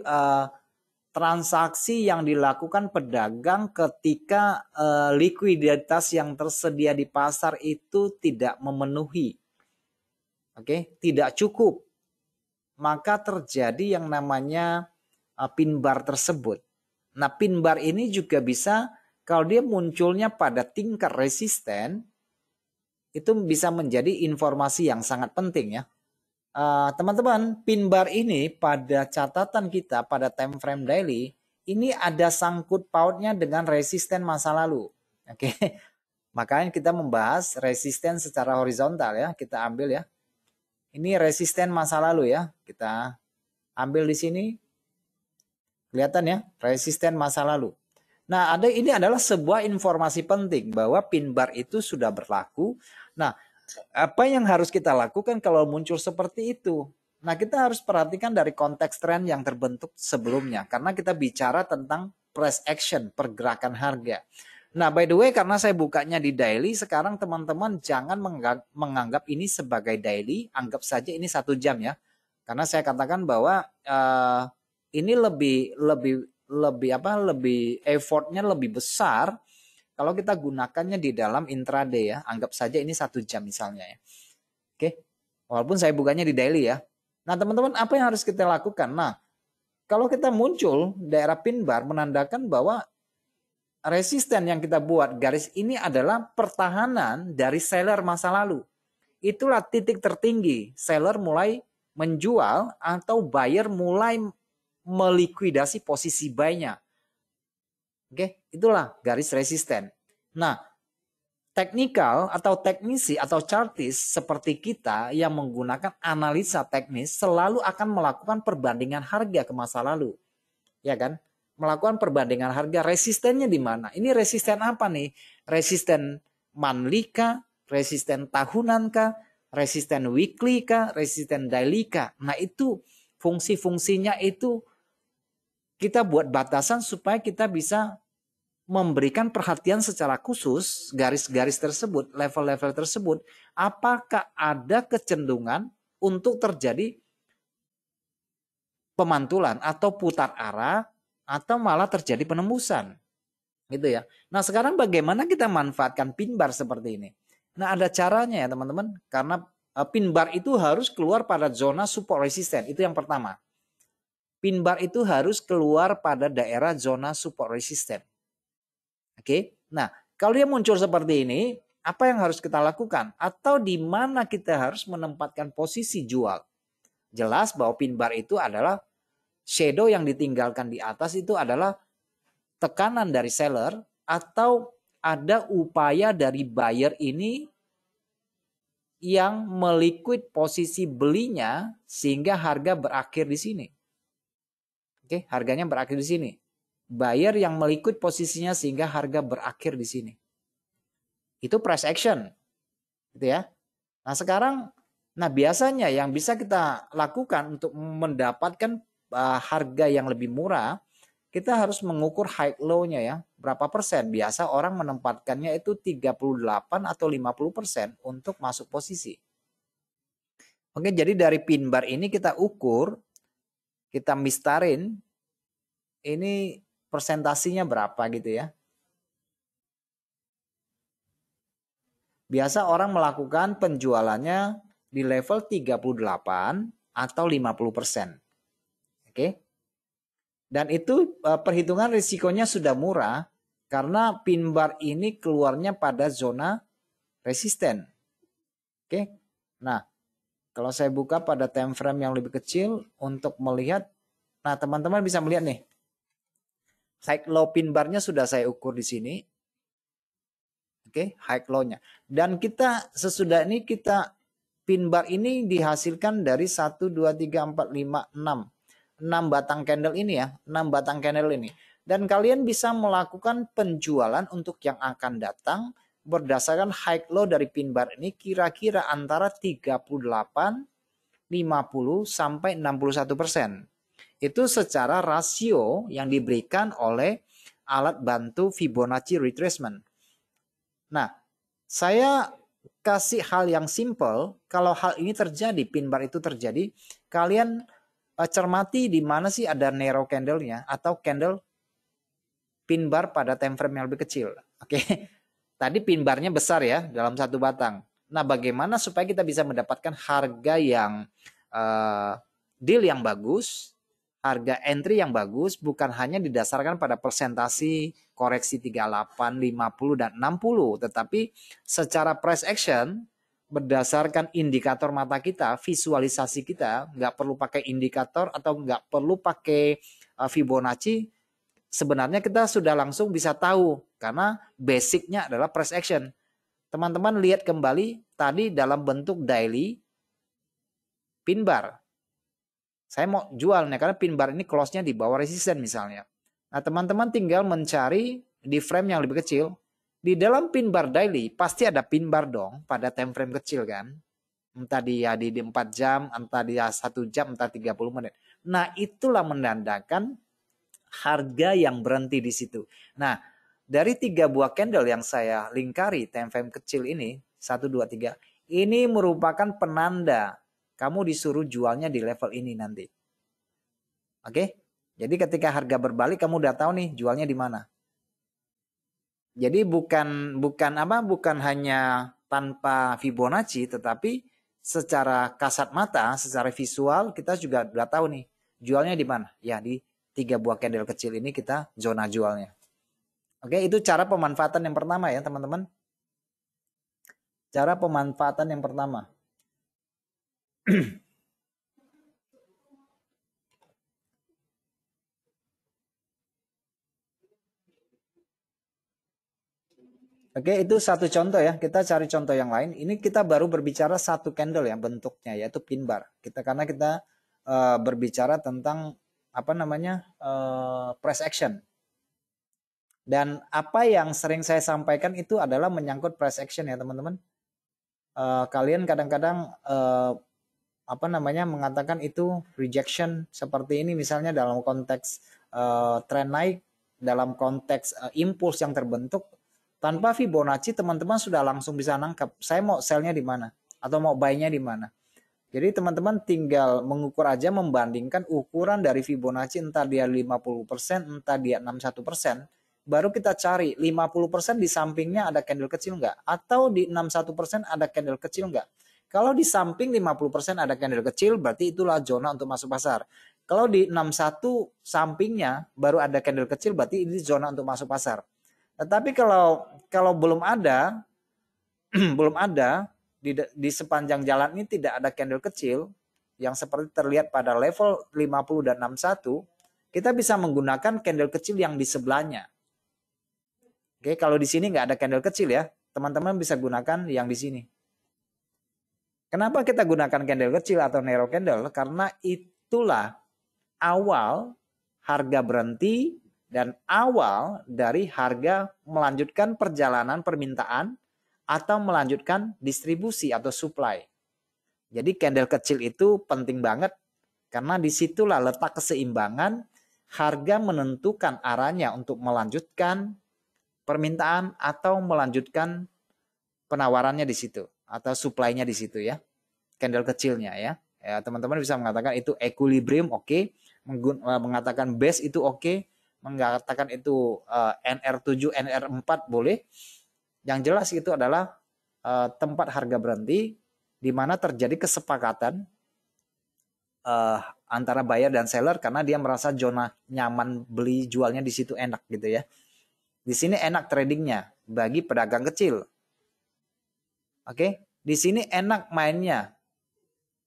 transaksi yang dilakukan pedagang ketika likuiditas yang tersedia di pasar itu tidak memenuhi. Oke, tidak cukup. Maka terjadi yang namanya pin bar tersebut. Nah, pin bar ini juga bisa kalau dia munculnya pada tingkat resisten, itu bisa menjadi informasi yang sangat penting ya. Teman-teman, pin bar ini pada catatan kita pada time frame daily, ini ada sangkut pautnya dengan resisten masa lalu. Oke, makanya kita membahas resisten secara horizontal ya, kita ambil ya. Ini resisten masa lalu ya, kita ambil di sini. Kelihatan ya, resisten masa lalu. Nah, ini adalah sebuah informasi penting bahwa pin bar itu sudah berlaku. Nah, apa yang harus kita lakukan kalau muncul seperti itu? Nah, kita harus perhatikan dari konteks tren yang terbentuk sebelumnya. Karena kita bicara tentang price action, pergerakan harga. Nah, by the way, karena saya bukanya di daily, sekarang teman-teman jangan menganggap ini sebagai daily. Anggap saja ini 1 jam ya. Karena saya katakan bahwa ini lebih effortnya lebih besar kalau kita gunakannya di dalam intraday ya. Anggap saja ini 1 jam misalnya ya. Oke. Walaupun saya bukanya di daily ya. Nah, teman-teman, apa yang harus kita lakukan? Nah, kalau kita muncul daerah pin bar menandakan bahwa resisten yang kita buat garis ini adalah pertahanan dari seller masa lalu. Itulah titik tertinggi. Seller mulai menjual atau buyer mulai melikuidasi posisi buy-nya. Oke, itulah garis resisten. Nah, teknikal atau teknisi atau chartis seperti kita yang menggunakan analisa teknis selalu akan melakukan perbandingan harga ke masa lalu. Ya kan? Melakukan perbandingan harga, resistennya di mana? Ini resisten apa nih? Resisten monthly kah? Resisten tahunan kah? Resisten weekly kah? Resisten daily kah? Nah, itu fungsi-fungsinya itu kita buat batasan supaya kita bisa memberikan perhatian secara khusus garis-garis tersebut, level-level tersebut, apakah ada kecenderungan untuk terjadi pemantulan atau putar arah atau malah terjadi penembusan. Gitu ya. Nah, sekarang bagaimana kita manfaatkan pin bar seperti ini? Nah, ada caranya ya, teman-teman, karena pin bar itu harus keluar pada zona support resisten. Itu yang pertama. Pin bar itu harus keluar pada daerah zona support resisten. Oke. Nah, kalau dia muncul seperti ini, apa yang harus kita lakukan? Atau di mana kita harus menempatkan posisi jual? Jelas bahwa pin bar itu adalah shadow yang ditinggalkan di atas itu adalah tekanan dari seller atau ada upaya dari buyer ini yang meliquid posisi belinya sehingga harga berakhir di sini. Oke, harganya berakhir di sini. Buyer yang meliquid posisinya sehingga harga berakhir di sini. Itu price action. Gitu ya. Nah, sekarang biasanya yang bisa kita lakukan untuk mendapatkan harga yang lebih murah, kita harus mengukur high low-nya ya. Berapa persen? Biasa orang menempatkannya itu 38 atau 50% untuk masuk posisi. Oke, jadi dari pin bar ini kita ukur, kita mistarin, ini persentasinya berapa gitu ya. Biasa orang melakukan penjualannya di level 38 atau 50%. Oke. Dan itu perhitungan risikonya sudah murah karena pin bar ini keluarnya pada zona resisten. Oke. Nah, Kalau saya buka pada time frame yang lebih kecil untuk melihat, nah teman-teman bisa melihat nih, high low pin bar-nya sudah saya ukur di sini. Oke, high low-nya. Dan kita sesudah ini kita pin bar ini dihasilkan dari 1, 2, 3, 4, 5, 6. 6 batang candle ini ya, 6 batang candle ini. Dan kalian bisa melakukan penjualan untuk yang akan datang berdasarkan high low dari pin bar ini kira-kira antara 38, 50 sampai 61%. Itu secara rasio yang diberikan oleh alat bantu Fibonacci retracement. Nah, saya kasih hal yang simple. Kalau hal ini terjadi, pin bar itu terjadi, kalian cermati di mana sih ada narrow candle-nya atau candle pin bar pada time frame yang lebih kecil. Oke. Tadi pin barnya besar ya dalam satu batang. Nah, bagaimana supaya kita bisa mendapatkan harga yang deal yang bagus, harga entry yang bagus, bukan hanya didasarkan pada persentasi koreksi 38, 50, dan 60, tetapi secara price action berdasarkan indikator mata kita, visualisasi kita, nggak perlu pakai indikator atau nggak perlu pakai Fibonacci, sebenarnya kita sudah langsung bisa tahu karena basicnya adalah price action. Teman-teman lihat kembali tadi dalam bentuk daily pin bar. Saya mau jual nih karena pin bar ini close-nya di bawah resisten misalnya. Nah, teman-teman tinggal mencari di frame yang lebih kecil. Di dalam pin bar daily pasti ada pin bar dong pada time frame kecil kan. Entah dia di 4 jam, entah dia 1 jam, entah 30 menit. Nah, itulah menandakan harga yang berhenti di situ. Nah, dari 3 buah candle yang saya lingkari time frame kecil ini, 1, 2, 3, ini merupakan penanda kamu disuruh jualnya di level ini nanti. Oke? Jadi ketika harga berbalik kamu udah tahu nih jualnya di mana. Jadi bukan hanya tanpa Fibonacci, tetapi secara kasat mata, secara visual kita juga udah tahu nih jualnya di mana. Ya, di 3 buah candle kecil ini kita zona jualnya. Oke, itu cara pemanfaatan yang pertama ya teman-teman. Cara pemanfaatan yang pertama. Oke, itu satu contoh ya. Kita cari contoh yang lain. Ini kita baru berbicara satu candle ya bentuknya, yaitu pin bar. Karena kita berbicara tentang apa namanya price action. Dan apa yang sering saya sampaikan itu adalah menyangkut price action ya teman-teman. Kalian kadang-kadang apa namanya mengatakan itu rejection seperti ini misalnya dalam konteks tren naik, dalam konteks impuls yang terbentuk. Tanpa Fibonacci teman-teman sudah langsung bisa nangkap saya mau sell-nya di mana atau mau buy-nya di mana. Jadi teman-teman tinggal mengukur aja, membandingkan ukuran dari Fibonacci entah dia 50%, entah dia 61%, baru kita cari 50% di sampingnya ada candle kecil enggak atau di 61% ada candle kecil enggak. Kalau di samping 50% ada candle kecil berarti itulah zona untuk masuk pasar. Kalau di 61 sampingnya baru ada candle kecil berarti ini zona untuk masuk pasar. Tetapi kalau belum ada belum ada di sepanjang jalan ini tidak ada candle kecil yang seperti terlihat pada level 50 dan 61, kita bisa menggunakan candle kecil yang di sebelahnya. Oke, kalau di sini nggak ada candle kecil ya, teman-teman bisa gunakan yang di sini. Kenapa kita gunakan candle kecil atau narrow candle? Karena itulah awal harga berhenti dan awal dari harga melanjutkan perjalanan permintaan atau melanjutkan distribusi atau supply. Jadi candle kecil itu penting banget karena disitulah letak keseimbangan harga menentukan arahnya untuk melanjutkan permintaan atau melanjutkan penawarannya di situ atau supply-nya di situ ya. Candle kecilnya ya. Ya, teman-teman bisa mengatakan itu equilibrium oke, mengatakan base itu oke, mengatakan itu NR7, NR4 boleh. Yang jelas itu adalah tempat harga berhenti di mana terjadi kesepakatan antara buyer dan seller karena dia merasa zona nyaman beli jualnya di situ enak gitu ya. Di sini enak tradingnya bagi pedagang kecil. Oke, di sini enak mainnya.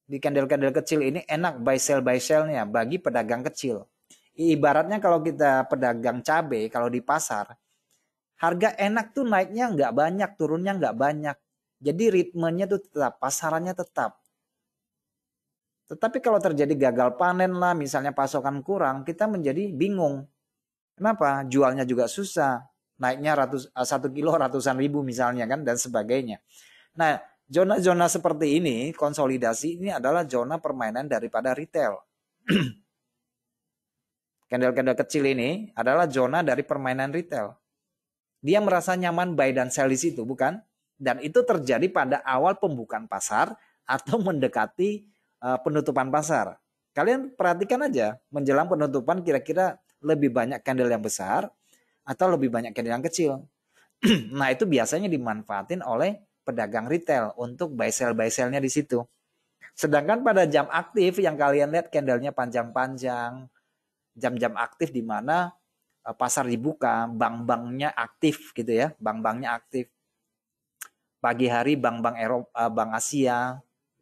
di candle-candle kecil ini enak buy sell-nya bagi pedagang kecil. Ibaratnya kalau kita pedagang cabai, kalau di pasar, harga enak tuh naiknya nggak banyak, turunnya nggak banyak. Jadi ritmenya tuh tetap, pasarannya tetap. Tetapi kalau terjadi gagal panen lah, misalnya pasokan kurang, kita menjadi bingung. Kenapa? Jualnya juga susah. Naiknya 1 kilo ratusan ribu misalnya kan, dan sebagainya. Nah, zona-zona seperti ini, konsolidasi ini adalah zona permainan daripada retail. Candle-candle kecil ini adalah zona dari permainan retail. Dia merasa nyaman buy dan sell di situ, bukan? Dan itu terjadi pada awal pembukaan pasar atau mendekati penutupan pasar. Kalian perhatikan aja, menjelang penutupan kira-kira lebih banyak candle yang besar atau lebih banyak candle yang kecil. Nah, itu biasanya dimanfaatin oleh pedagang retail untuk buy sell-nya di situ. Sedangkan pada jam aktif yang kalian lihat candlenya panjang-panjang, jam-jam aktif di mana pasar dibuka, bank-banknya aktif gitu ya, bank-banknya aktif. Pagi hari bank-bank Eropa, bank Asia,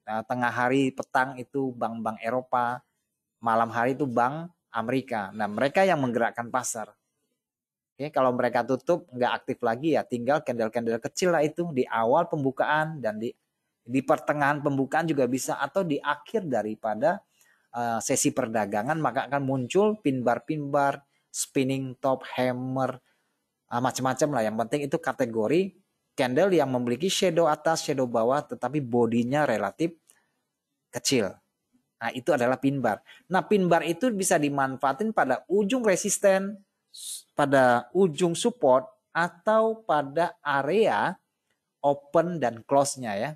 tengah hari petang itu bank-bank Eropa, malam hari itu bank Amerika. Nah, mereka yang menggerakkan pasar. Oke, kalau mereka tutup nggak aktif lagi ya tinggal candle-candle kecil lah itu di awal pembukaan dan di pertengahan pembukaan juga bisa atau di akhir daripada sesi perdagangan maka akan muncul pin-bar, spinning top, hammer, macam-macam lah. Yang penting itu kategori candle yang memiliki shadow atas, shadow bawah tetapi bodinya relatif kecil. Nah, itu adalah pin bar. Nah, pin bar itu bisa dimanfaatin pada ujung resisten, pada ujung support, atau pada area open dan close-nya ya.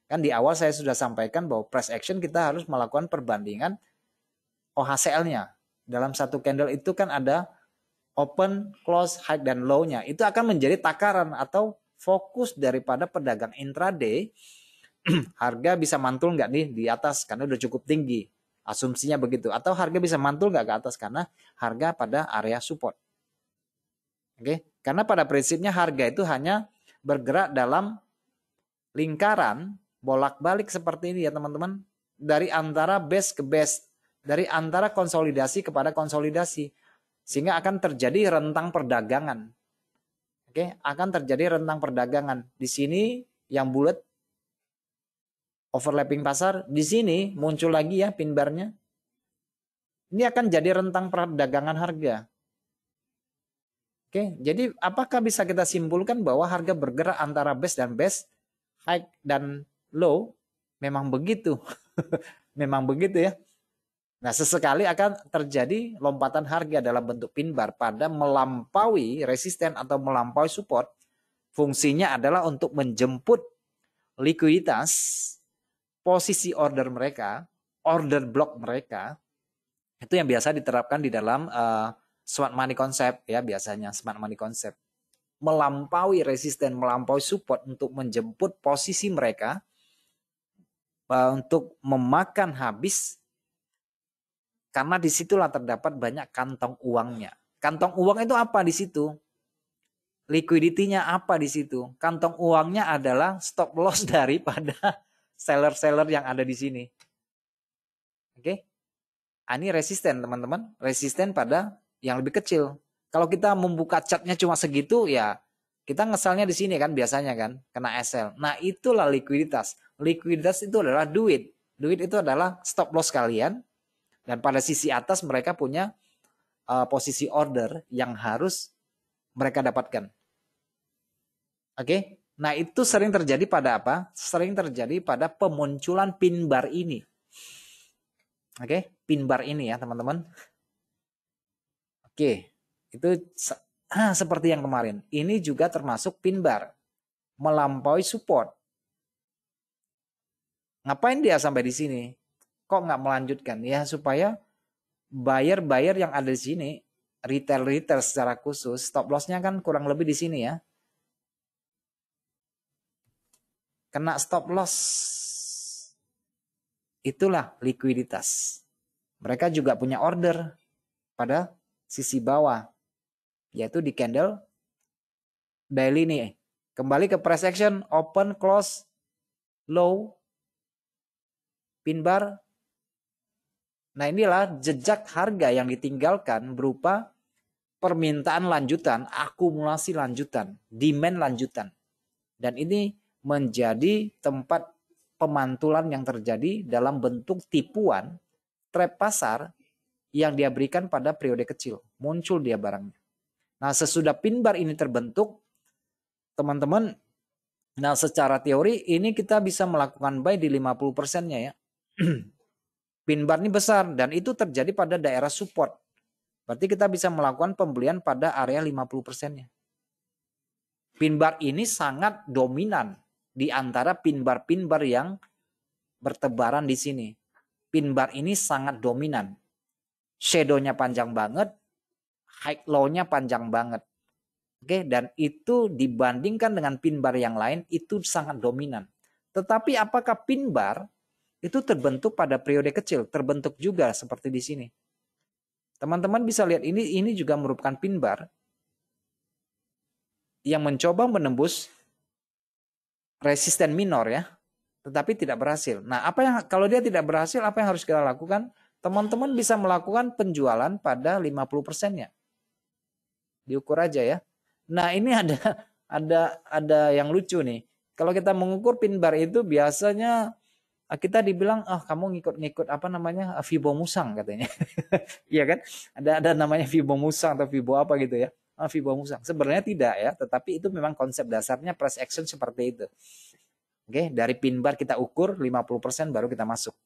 Kan di awal saya sudah sampaikan bahwa price action kita harus melakukan perbandingan OHCL-nya. Dalam satu candle itu kan ada open, close, high, dan low-nya. Itu akan menjadi takaran atau fokus daripada pedagang intraday. Harga bisa mantul nggak nih di atas karena udah cukup tinggi, asumsinya begitu, atau harga bisa mantul nggak ke atas karena harga pada area support. Oke, karena pada prinsipnya harga itu hanya bergerak dalam lingkaran bolak-balik seperti ini ya teman-teman, dari antara base ke base, dari antara konsolidasi kepada konsolidasi, sehingga akan terjadi rentang perdagangan. Oke, akan terjadi rentang perdagangan. Di sini yang bulat overlapping pasar, di sini muncul lagi ya pin barnya. Ini akan jadi rentang perdagangan harga. Oke, jadi apakah bisa kita simpulkan bahwa harga bergerak antara base dan base, high dan low? Memang begitu. Memang begitu ya. Nah, sesekali akan terjadi lompatan harga dalam bentuk pin bar pada melampaui resisten atau melampaui support. Fungsinya adalah untuk menjemput likuiditas, posisi order mereka, order block mereka, itu yang biasa diterapkan di dalam smart money concept ya, biasanya smart money concept. Melampaui resisten, melampaui support untuk menjemput posisi mereka untuk memakan habis, karena disitulah terdapat banyak kantong uangnya. Kantong uang itu apa di situ? Liquidity-nya apa di situ? Kantong uangnya adalah stop loss daripada seller-seller yang ada di sini. Oke? Ini resisten teman-teman, resisten pada yang lebih kecil. Kalau kita membuka chartnya cuma segitu ya kita ngeselnya di sini kan biasanya kan, kena SL. Nah, itulah likuiditas. Likuiditas itu adalah duit. Duit itu adalah stop loss kalian dan pada sisi atas mereka punya posisi order yang harus mereka dapatkan. Oke? Nah, itu sering terjadi pada apa? Sering terjadi pada pemunculan pin bar ini. Oke, pin bar ini ya teman-teman. Oke, itu seperti yang kemarin. Ini juga termasuk pin bar. Melampaui support. Ngapain dia sampai di sini? Kok nggak melanjutkan? Ya supaya buyer-buyer yang ada di sini, retail-retail secara khusus, stop loss-nya kan kurang lebih di sini ya. Kena stop loss. Itulah likuiditas. Mereka juga punya order pada sisi bawah, yaitu di candle daily nih. Kembali ke price action, open, close, low, pin bar. Nah, inilah jejak harga yang ditinggalkan berupa permintaan lanjutan, akumulasi lanjutan, demand lanjutan. Dan ini menjadi tempat pemantulan yang terjadi dalam bentuk tipuan trap pasar yang dia berikan pada periode kecil. Muncul dia barangnya. Nah, sesudah pin bar ini terbentuk, teman-teman, nah secara teori ini kita bisa melakukan buy di 50%-nya ya. Pin bar ini besar dan itu terjadi pada daerah support. Berarti kita bisa melakukan pembelian pada area 50%-nya. Pin bar ini sangat dominan di antara pin bar yang bertebaran di sini. Pin bar ini sangat dominan. Shadow-nya panjang banget, high low-nya panjang banget. Oke, dan itu dibandingkan dengan pin bar yang lain itu sangat dominan. Tetapi apakah pin bar itu terbentuk pada periode kecil? Terbentuk juga seperti di sini. Teman-teman bisa lihat ini juga merupakan pin bar yang mencoba menembus resisten minor ya, tetapi tidak berhasil. Nah, kalau dia tidak berhasil, apa yang harus kita lakukan? Teman-teman bisa melakukan penjualan pada 50%-nya. Diukur aja ya. Nah, ini ada yang lucu nih. Kalau kita mengukur pin bar itu biasanya kita dibilang, kamu ngikut apa namanya, Fibo Musang katanya. Iya kan? Ada namanya Fibo Musang atau Fibo apa gitu ya. Fibo Musang. Sebenarnya tidak ya, tetapi itu memang konsep dasarnya price action seperti itu. Oke, dari pin bar kita ukur 50% baru kita masuk.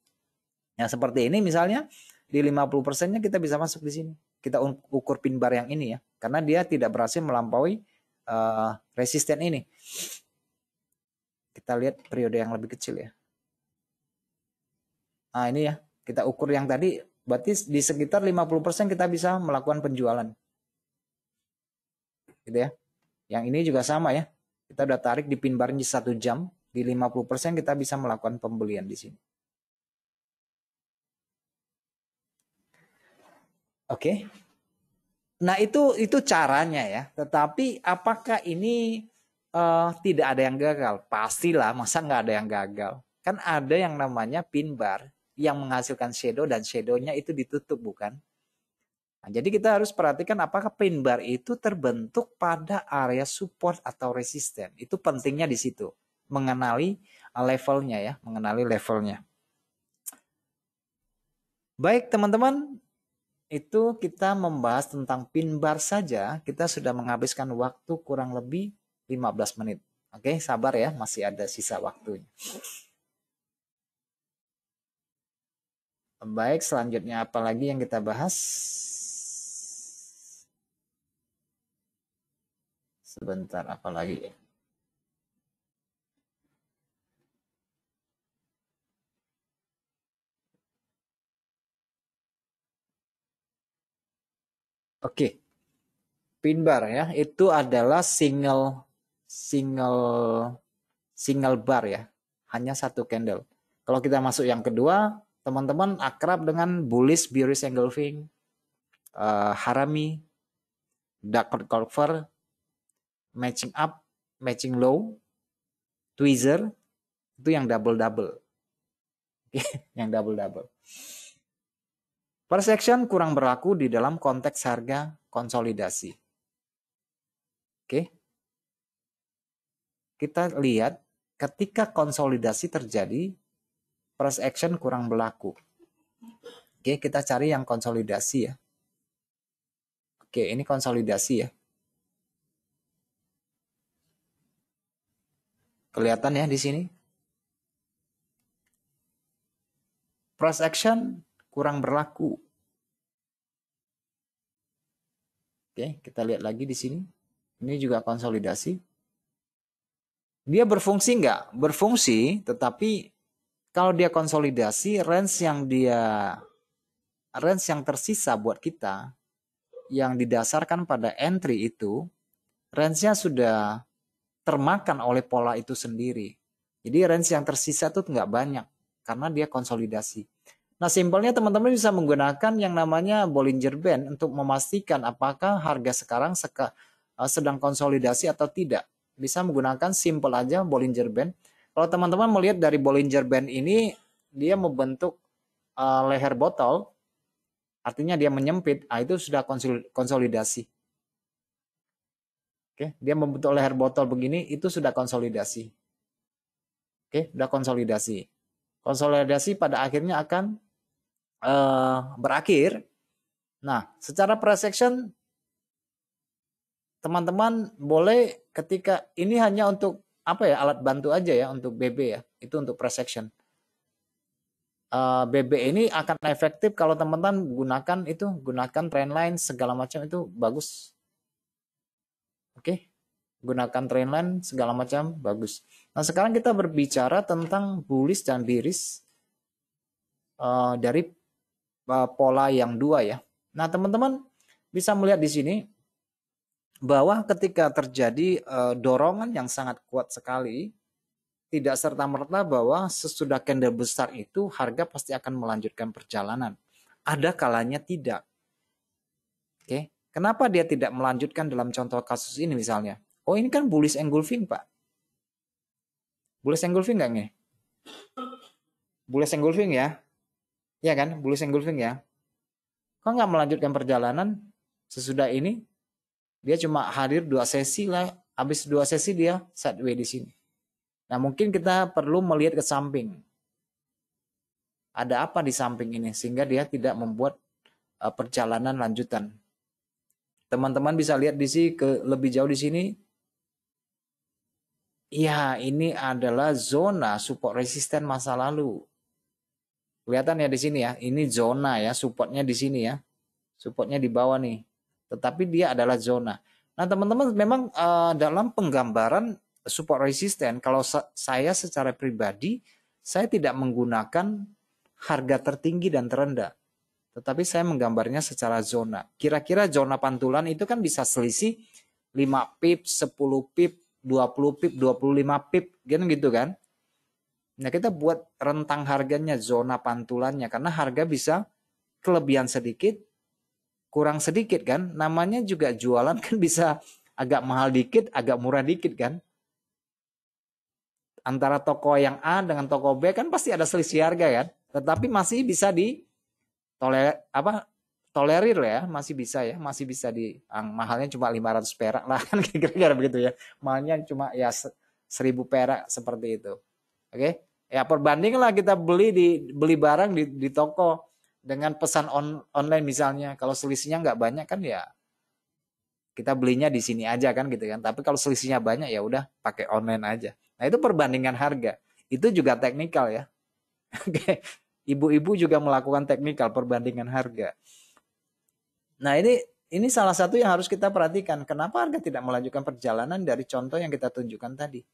Nah, seperti ini misalnya di 50%-nya kita bisa masuk di sini. Kita ukur pin bar yang ini ya, karena dia tidak berhasil melampaui resisten ini. Kita lihat periode yang lebih kecil ya. Nah, ini ya, kita ukur yang tadi, berarti di sekitar 50% kita bisa melakukan penjualan. Gitu ya. Yang ini juga sama ya. Kita udah tarik di pin barnya 1 jam, di 50% kita bisa melakukan pembelian di sini. Oke. Nah, itu caranya ya. Tetapi apakah ini tidak ada yang gagal? Pastilah, masa nggak ada yang gagal? Kan ada yang namanya pin bar yang menghasilkan shadow dan shadow-nya itu ditutup, bukan? Nah, jadi kita harus perhatikan apakah pin bar itu terbentuk pada area support atau resisten. Itu pentingnya di situ. Mengenali levelnya ya, mengenali levelnya. Baik teman-teman, itu kita membahas tentang pin bar saja. Kita sudah menghabiskan waktu kurang lebih 15 menit. Oke, sabar ya, masih ada sisa waktunya. Baik, selanjutnya apa lagi yang kita bahas? Sebentar, apa lagi? Oke. Pin bar ya, itu adalah single bar ya. Hanya satu candle. Kalau kita masuk yang kedua, teman-teman akrab dengan bullish bearish engulfing, harami, dark cover, matching up, matching low, tweezer, itu yang double-double. Yang double-double. Price action kurang berlaku di dalam konteks harga konsolidasi. Oke. Kita lihat ketika konsolidasi terjadi, price action kurang berlaku. Oke, kita cari yang konsolidasi ya. Oke, ini konsolidasi ya. Kelihatan ya di sini. Price action kurang berlaku. Oke, kita lihat lagi di sini. Ini juga konsolidasi. Dia berfungsi nggak? Berfungsi, tetapi kalau dia konsolidasi, range yang tersisa buat kita, yang didasarkan pada entry itu, range-nya sudah termakan oleh pola itu sendiri. Jadi range yang tersisa itu nggak banyak, karena dia konsolidasi. Nah, simpelnya teman-teman bisa menggunakan yang namanya Bollinger Band untuk memastikan apakah harga sekarang sedang konsolidasi atau tidak. Bisa menggunakan simple aja Bollinger Band. Kalau teman-teman melihat dari Bollinger Band ini, dia membentuk leher botol, artinya dia menyempit, itu sudah konsolidasi. Oke, dia membentuk leher botol begini, itu sudah konsolidasi. Oke, sudah konsolidasi. Konsolidasi pada akhirnya akan berakhir. Nah, secara presection teman-teman boleh ketika ini hanya untuk apa ya, alat bantu aja ya untuk BB ya, itu untuk presection. BB ini akan efektif kalau teman-teman gunakan trendline segala macam, itu bagus. Oke, gunakan trendline segala macam bagus. Nah, sekarang kita berbicara tentang bullish dan bearish dari pola yang dua ya. Nah, teman-teman bisa melihat di sini bahwa ketika terjadi dorongan yang sangat kuat sekali, tidak serta-merta bahwa sesudah candle besar itu harga pasti akan melanjutkan perjalanan. Ada kalanya tidak. Oke, kenapa dia tidak melanjutkan dalam contoh kasus ini misalnya? Oh, ini kan bullish engulfing, Pak. Bullish engulfing nggak nih? Bullish engulfing ya? Ya kan, bullish engulfing ya? Kok nggak melanjutkan perjalanan sesudah ini? Dia cuma hadir 2 sesi lah, habis 2 sesi dia sideways di sini. Nah, mungkin kita perlu melihat ke samping. Ada apa di samping ini sehingga dia tidak membuat perjalanan lanjutan. Teman-teman bisa lihat di sini ke lebih jauh di sini. Ya, ini adalah zona support resisten masa lalu. Kelihatan ya di sini ya, ini zona ya, supportnya di sini ya. Supportnya di bawah nih. Tetapi dia adalah zona. Nah, teman-teman memang dalam penggambaran support resisten, kalau saya secara pribadi, saya tidak menggunakan harga tertinggi dan terendah. Tetapi saya menggambarnya secara zona. Kira-kira zona pantulan itu kan bisa selisih 5 pip, 10 pip, 20 pip, 25 pip, gitu kan. Nah, kita buat rentang harganya, zona pantulannya. Karena harga bisa kelebihan sedikit, kurang sedikit kan. Namanya juga jualan kan bisa agak mahal dikit, agak murah dikit kan. Antara toko yang A dengan toko B kan pasti ada selisih harga kan. Tetapi masih bisa tolerir ya, masih bisa ya, masih bisa mahalnya cuma 500 perak lah kan kira-kira begitu ya. Mahalnya cuma ya 1000 perak seperti itu. Oke. Ya perbandingan lah kita beli barang di toko dengan pesan online misalnya. Kalau selisihnya nggak banyak kan ya kita belinya di sini aja kan gitu kan. Tapi kalau selisihnya banyak ya udah pakai online aja. Nah, itu perbandingan harga. Itu juga teknikal ya. Oke. Ibu-ibu juga melakukan teknikal perbandingan harga. Nah, ini salah satu yang harus kita perhatikan. Kenapa harga tidak melanjutkan perjalanan dari contoh yang kita tunjukkan tadi?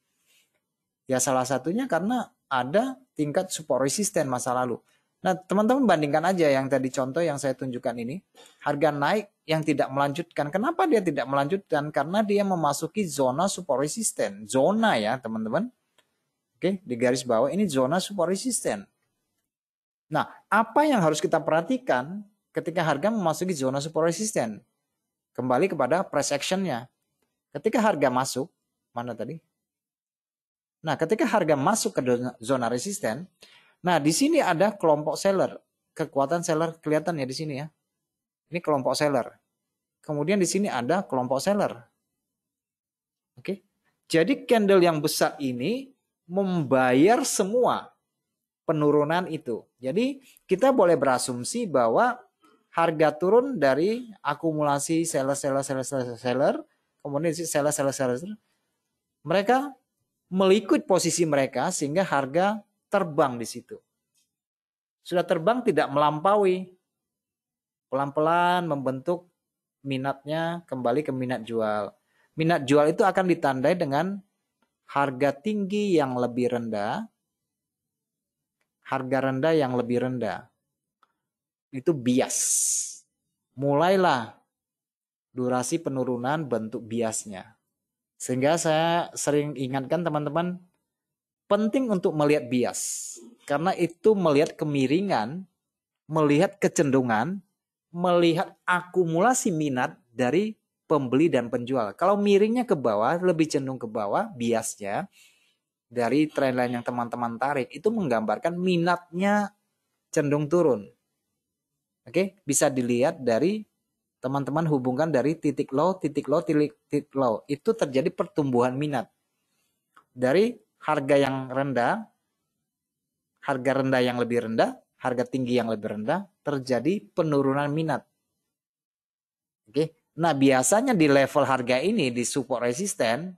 Ya salah satunya karena ada tingkat support resisten masa lalu. Nah, teman-teman bandingkan aja yang tadi contoh yang saya tunjukkan ini. Harga naik yang tidak melanjutkan. Kenapa dia tidak melanjutkan? Karena dia memasuki zona support resisten. Zona ya teman-teman. Oke, di garis bawah ini zona support resisten. Nah, apa yang harus kita perhatikan ketika harga memasuki zona support resisten? Kembali kepada price action-nya. Ketika harga masuk, mana tadi? Nah, ketika harga masuk ke zona resisten, nah di sini ada kelompok seller, kekuatan seller kelihatan ya di sini ya. Ini kelompok seller. Kemudian di sini ada kelompok seller. Oke. Jadi candle yang besar ini membayar semua penurunan itu. Jadi kita boleh berasumsi bahwa harga turun dari akumulasi seller, kemudian seller, mereka melikut posisi mereka sehingga harga terbang di situ. Sudah terbang tidak melampaui. Pelan-pelan membentuk minatnya kembali ke minat jual. Minat jual itu akan ditandai dengan harga tinggi yang lebih rendah, harga rendah yang lebih rendah. Itu bias. Mulailah durasi penurunan bentuk biasnya. Sehingga saya sering ingatkan teman-teman, penting untuk melihat bias. Karena itu melihat kemiringan, melihat kecenderungan, melihat akumulasi minat dari pembeli dan penjual. Kalau miringnya ke bawah, lebih cenderung ke bawah biasnya. dari trendline yang teman-teman tarik itu menggambarkan minatnya cenderung turun. Oke, bisa dilihat dari teman-teman hubungkan dari titik low, titik low, titik low. Itu terjadi pertumbuhan minat. Dari harga yang rendah, harga rendah yang lebih rendah, harga tinggi yang lebih rendah, terjadi penurunan minat. Oke. Nah, biasanya di level harga ini di support resisten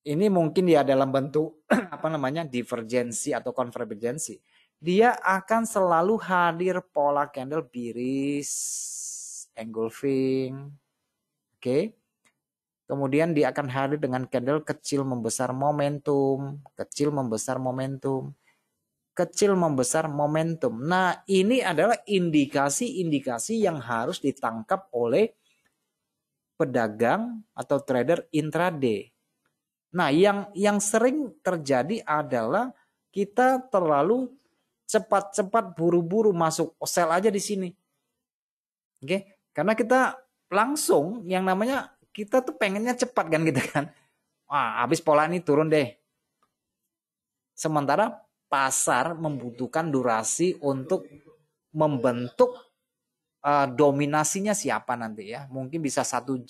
ini mungkin ya dalam bentuk apa namanya divergensi atau konvergensi. Dia akan selalu hadir pola candle biris, engulfing. Oke. Kemudian dia akan hadir dengan candle kecil membesar momentum, kecil membesar momentum, kecil membesar momentum. Nah, ini adalah indikasi-indikasi yang harus ditangkap oleh pedagang atau trader intraday. Nah, yang sering terjadi adalah kita terlalu cepat-cepat buru-buru masuk sell aja di sini. Oke, karena kita langsung yang namanya kita tuh pengennya cepat kan gitu kan. Wah, habis pola ini turun deh. Sementara pasar membutuhkan durasi untuk membentuk dominasinya siapa nanti ya. Mungkin bisa 1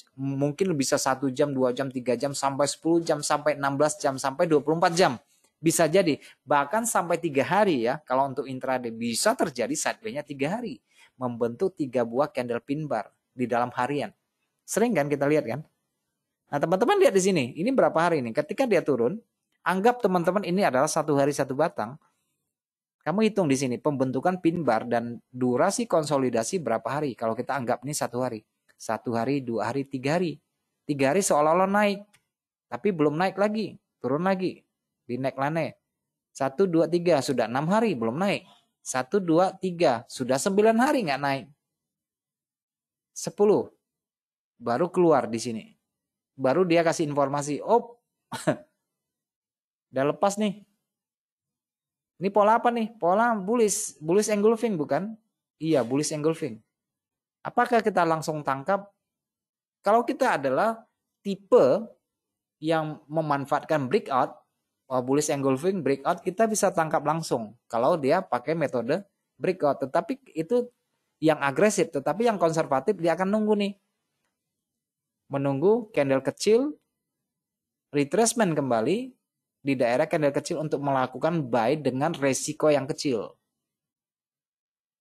jam, 2 jam, 3 jam, sampai 10 jam, sampai 16 jam, sampai 24 jam. Bisa jadi. Bahkan sampai 3 hari ya. Kalau untuk intraday bisa terjadi sideway-nya 3 hari. Membentuk 3 buah candle pin bar di dalam harian. Sering kan kita lihat kan? Nah, teman-teman lihat di sini. Ini berapa hari ini? Ketika dia turun, anggap teman-teman ini adalah 1 hari 1 batang. Kamu hitung di sini pembentukan pin bar dan durasi konsolidasi berapa hari. Kalau kita anggap ini 1 hari. 1 hari, 2 hari, 3 hari. 3 hari seolah-olah naik. Tapi belum naik lagi. Turun lagi. Di neckline. 1, 2, 3. Sudah 6 hari belum naik. 1, 2, 3. Sudah 9 hari nggak naik. 10. Baru keluar di sini. Baru dia kasih informasi. Oh, udah lepas nih. Ini pola apa nih? Pola bullish. Bullish engulfing bukan? Iya, bullish engulfing. Apakah kita langsung tangkap? Kalau kita adalah tipe yang memanfaatkan breakout, bullish engulfing, breakout, kita bisa tangkap langsung. Kalau dia pakai metode breakout. Tetapi itu yang agresif. Tetapi yang konservatif dia akan nunggu nih. Menunggu candle kecil, retracement kembali di daerah candle kecil untuk melakukan buy dengan resiko yang kecil.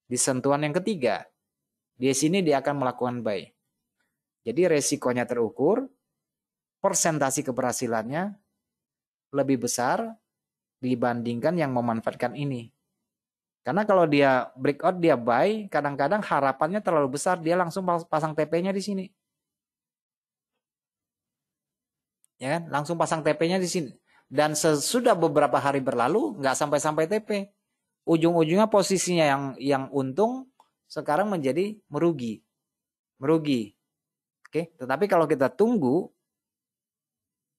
Di sentuhan yang ketiga, di sini dia akan melakukan buy. Jadi resikonya terukur, persentasi keberhasilannya lebih besar dibandingkan yang memanfaatkan ini. Karena kalau dia breakout, dia buy, kadang-kadang harapannya terlalu besar, dia langsung pasang TP-nya di sini. Ya kan? Langsung pasang TP-nya di sini. Dan sesudah beberapa hari berlalu, nggak sampai-sampai TP. Ujung-ujungnya posisinya yang untung sekarang menjadi merugi. Merugi. Oke, tetapi kalau kita tunggu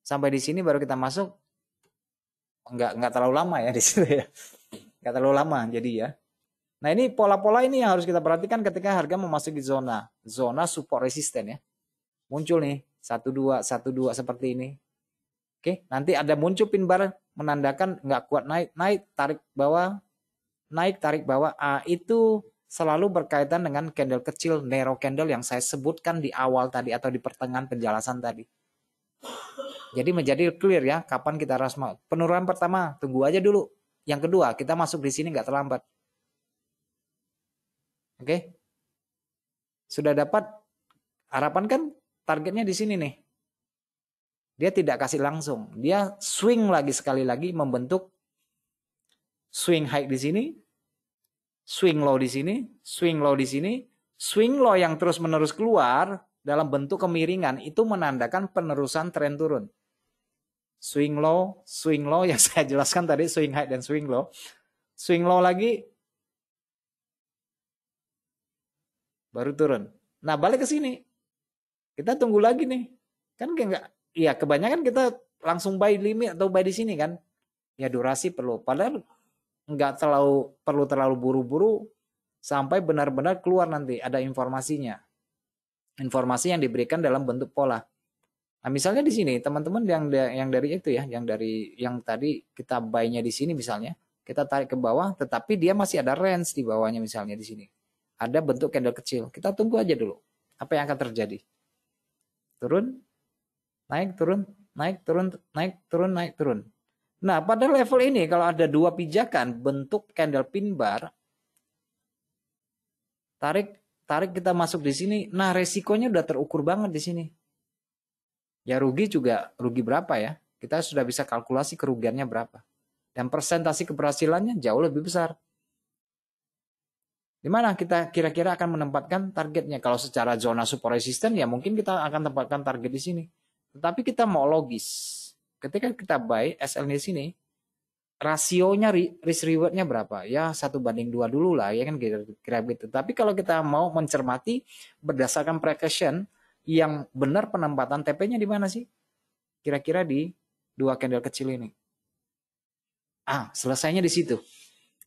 sampai di sini baru kita masuk, nggak terlalu lama ya di situ ya. Nggak terlalu lama jadi ya. Nah, ini pola-pola ini yang harus kita perhatikan ketika harga memasuki zona support resisten ya. Muncul nih 1-2 1-2 seperti ini. Oke, nanti ada muncul pin bar menandakan nggak kuat naik tarik bawah, naik tarik bawah. Itu selalu berkaitan dengan candle kecil narrow candle yang saya sebutkan di awal tadi atau di pertengahan penjelasan tadi. Jadi menjadi clear ya kapan kita harus mau. Penurunan pertama tunggu aja dulu. Yang kedua kita masuk di sini nggak terlambat. Oke, sudah dapat harapan kan targetnya di sini nih. Dia tidak kasih langsung. Dia swing lagi sekali lagi membentuk swing high di sini, swing low di sini, swing low di sini, swing low yang terus-menerus keluar dalam bentuk kemiringan itu menandakan penerusan tren turun. Swing low yang saya jelaskan tadi, swing high dan swing low. Swing low lagi baru turun. Nah, balik ke sini. Kita tunggu lagi nih. Kan enggak. Iya, kebanyakan kita langsung buy limit atau buy di sini kan. Ya durasi perlu. Padahal enggak perlu terlalu buru-buru sampai benar-benar keluar nanti ada informasinya. Informasi yang diberikan dalam bentuk pola. Nah, misalnya di sini teman-teman yang dari itu ya, yang tadi kita buy-nya di sini misalnya, kita tarik ke bawah, tetapi dia masih ada range di bawahnya misalnya di sini. Ada bentuk candle kecil. Kita tunggu aja dulu. Apa yang akan terjadi? Turun, naik, turun, naik, turun, naik, turun, naik, turun. Nah, pada level ini kalau ada dua pijakan bentuk candle pin bar, tarik kita masuk di sini. Nah, resikonya udah terukur banget di sini. Ya rugi juga, rugi berapa ya? Kita sudah bisa kalkulasi kerugiannya berapa. Dan persentase keberhasilannya jauh lebih besar. Di mana kita kira-kira akan menempatkan targetnya? Kalau secara zona support resistance ya mungkin kita akan tempatkan target di sini. Tetapi kita mau logis. Ketika kita buy SL di sini, rasionya risk rewardnya berapa? Ya 1:2 dulu lah ya kan kira-kira gitu. Tapi kalau kita mau mencermati berdasarkan precision yang benar penempatan TP-nya di mana sih? Kira-kira di dua candle kecil ini. Selesainya di situ.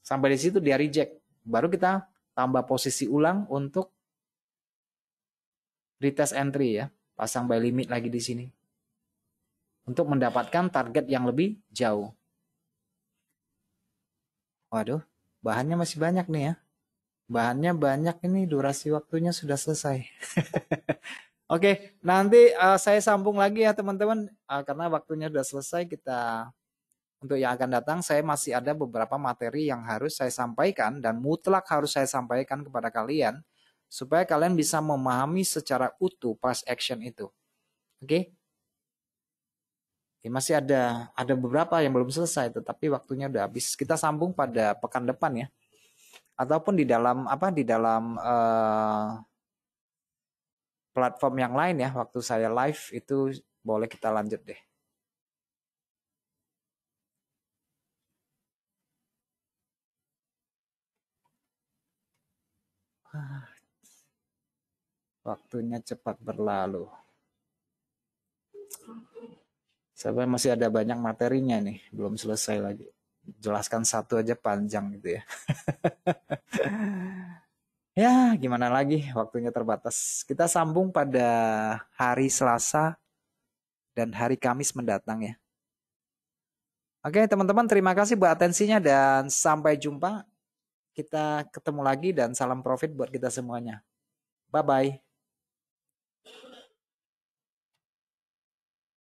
Sampai di situ dia reject. Baru kita tambah posisi ulang untuk retest entry ya. Pasang buy limit lagi di sini. Untuk mendapatkan target yang lebih jauh. Waduh, bahannya masih banyak nih ya. Bahannya banyak ini, durasi waktunya sudah selesai. Oke, nanti saya sambung lagi ya teman-teman. Karena waktunya sudah selesai, untuk yang akan datang saya masih ada beberapa materi yang harus saya sampaikan dan mutlak harus saya sampaikan kepada kalian supaya kalian bisa memahami secara utuh price action itu. Oke? Masih ada beberapa yang belum selesai tetapi waktunya udah habis. Kita sambung pada pekan depan ya. Ataupun di dalam platform yang lain ya, waktu saya live itu boleh kita lanjut deh. Waktunya cepat berlalu. Saya masih ada banyak materinya nih, belum selesai lagi. Jelaskan satu aja panjang gitu ya. Ya, gimana lagi, waktunya terbatas. Kita sambung pada hari Selasa dan hari Kamis mendatang ya. Oke, teman-teman, terima kasih buat atensinya dan sampai jumpa. Kita ketemu lagi dan salam profit buat kita semuanya. Bye-bye.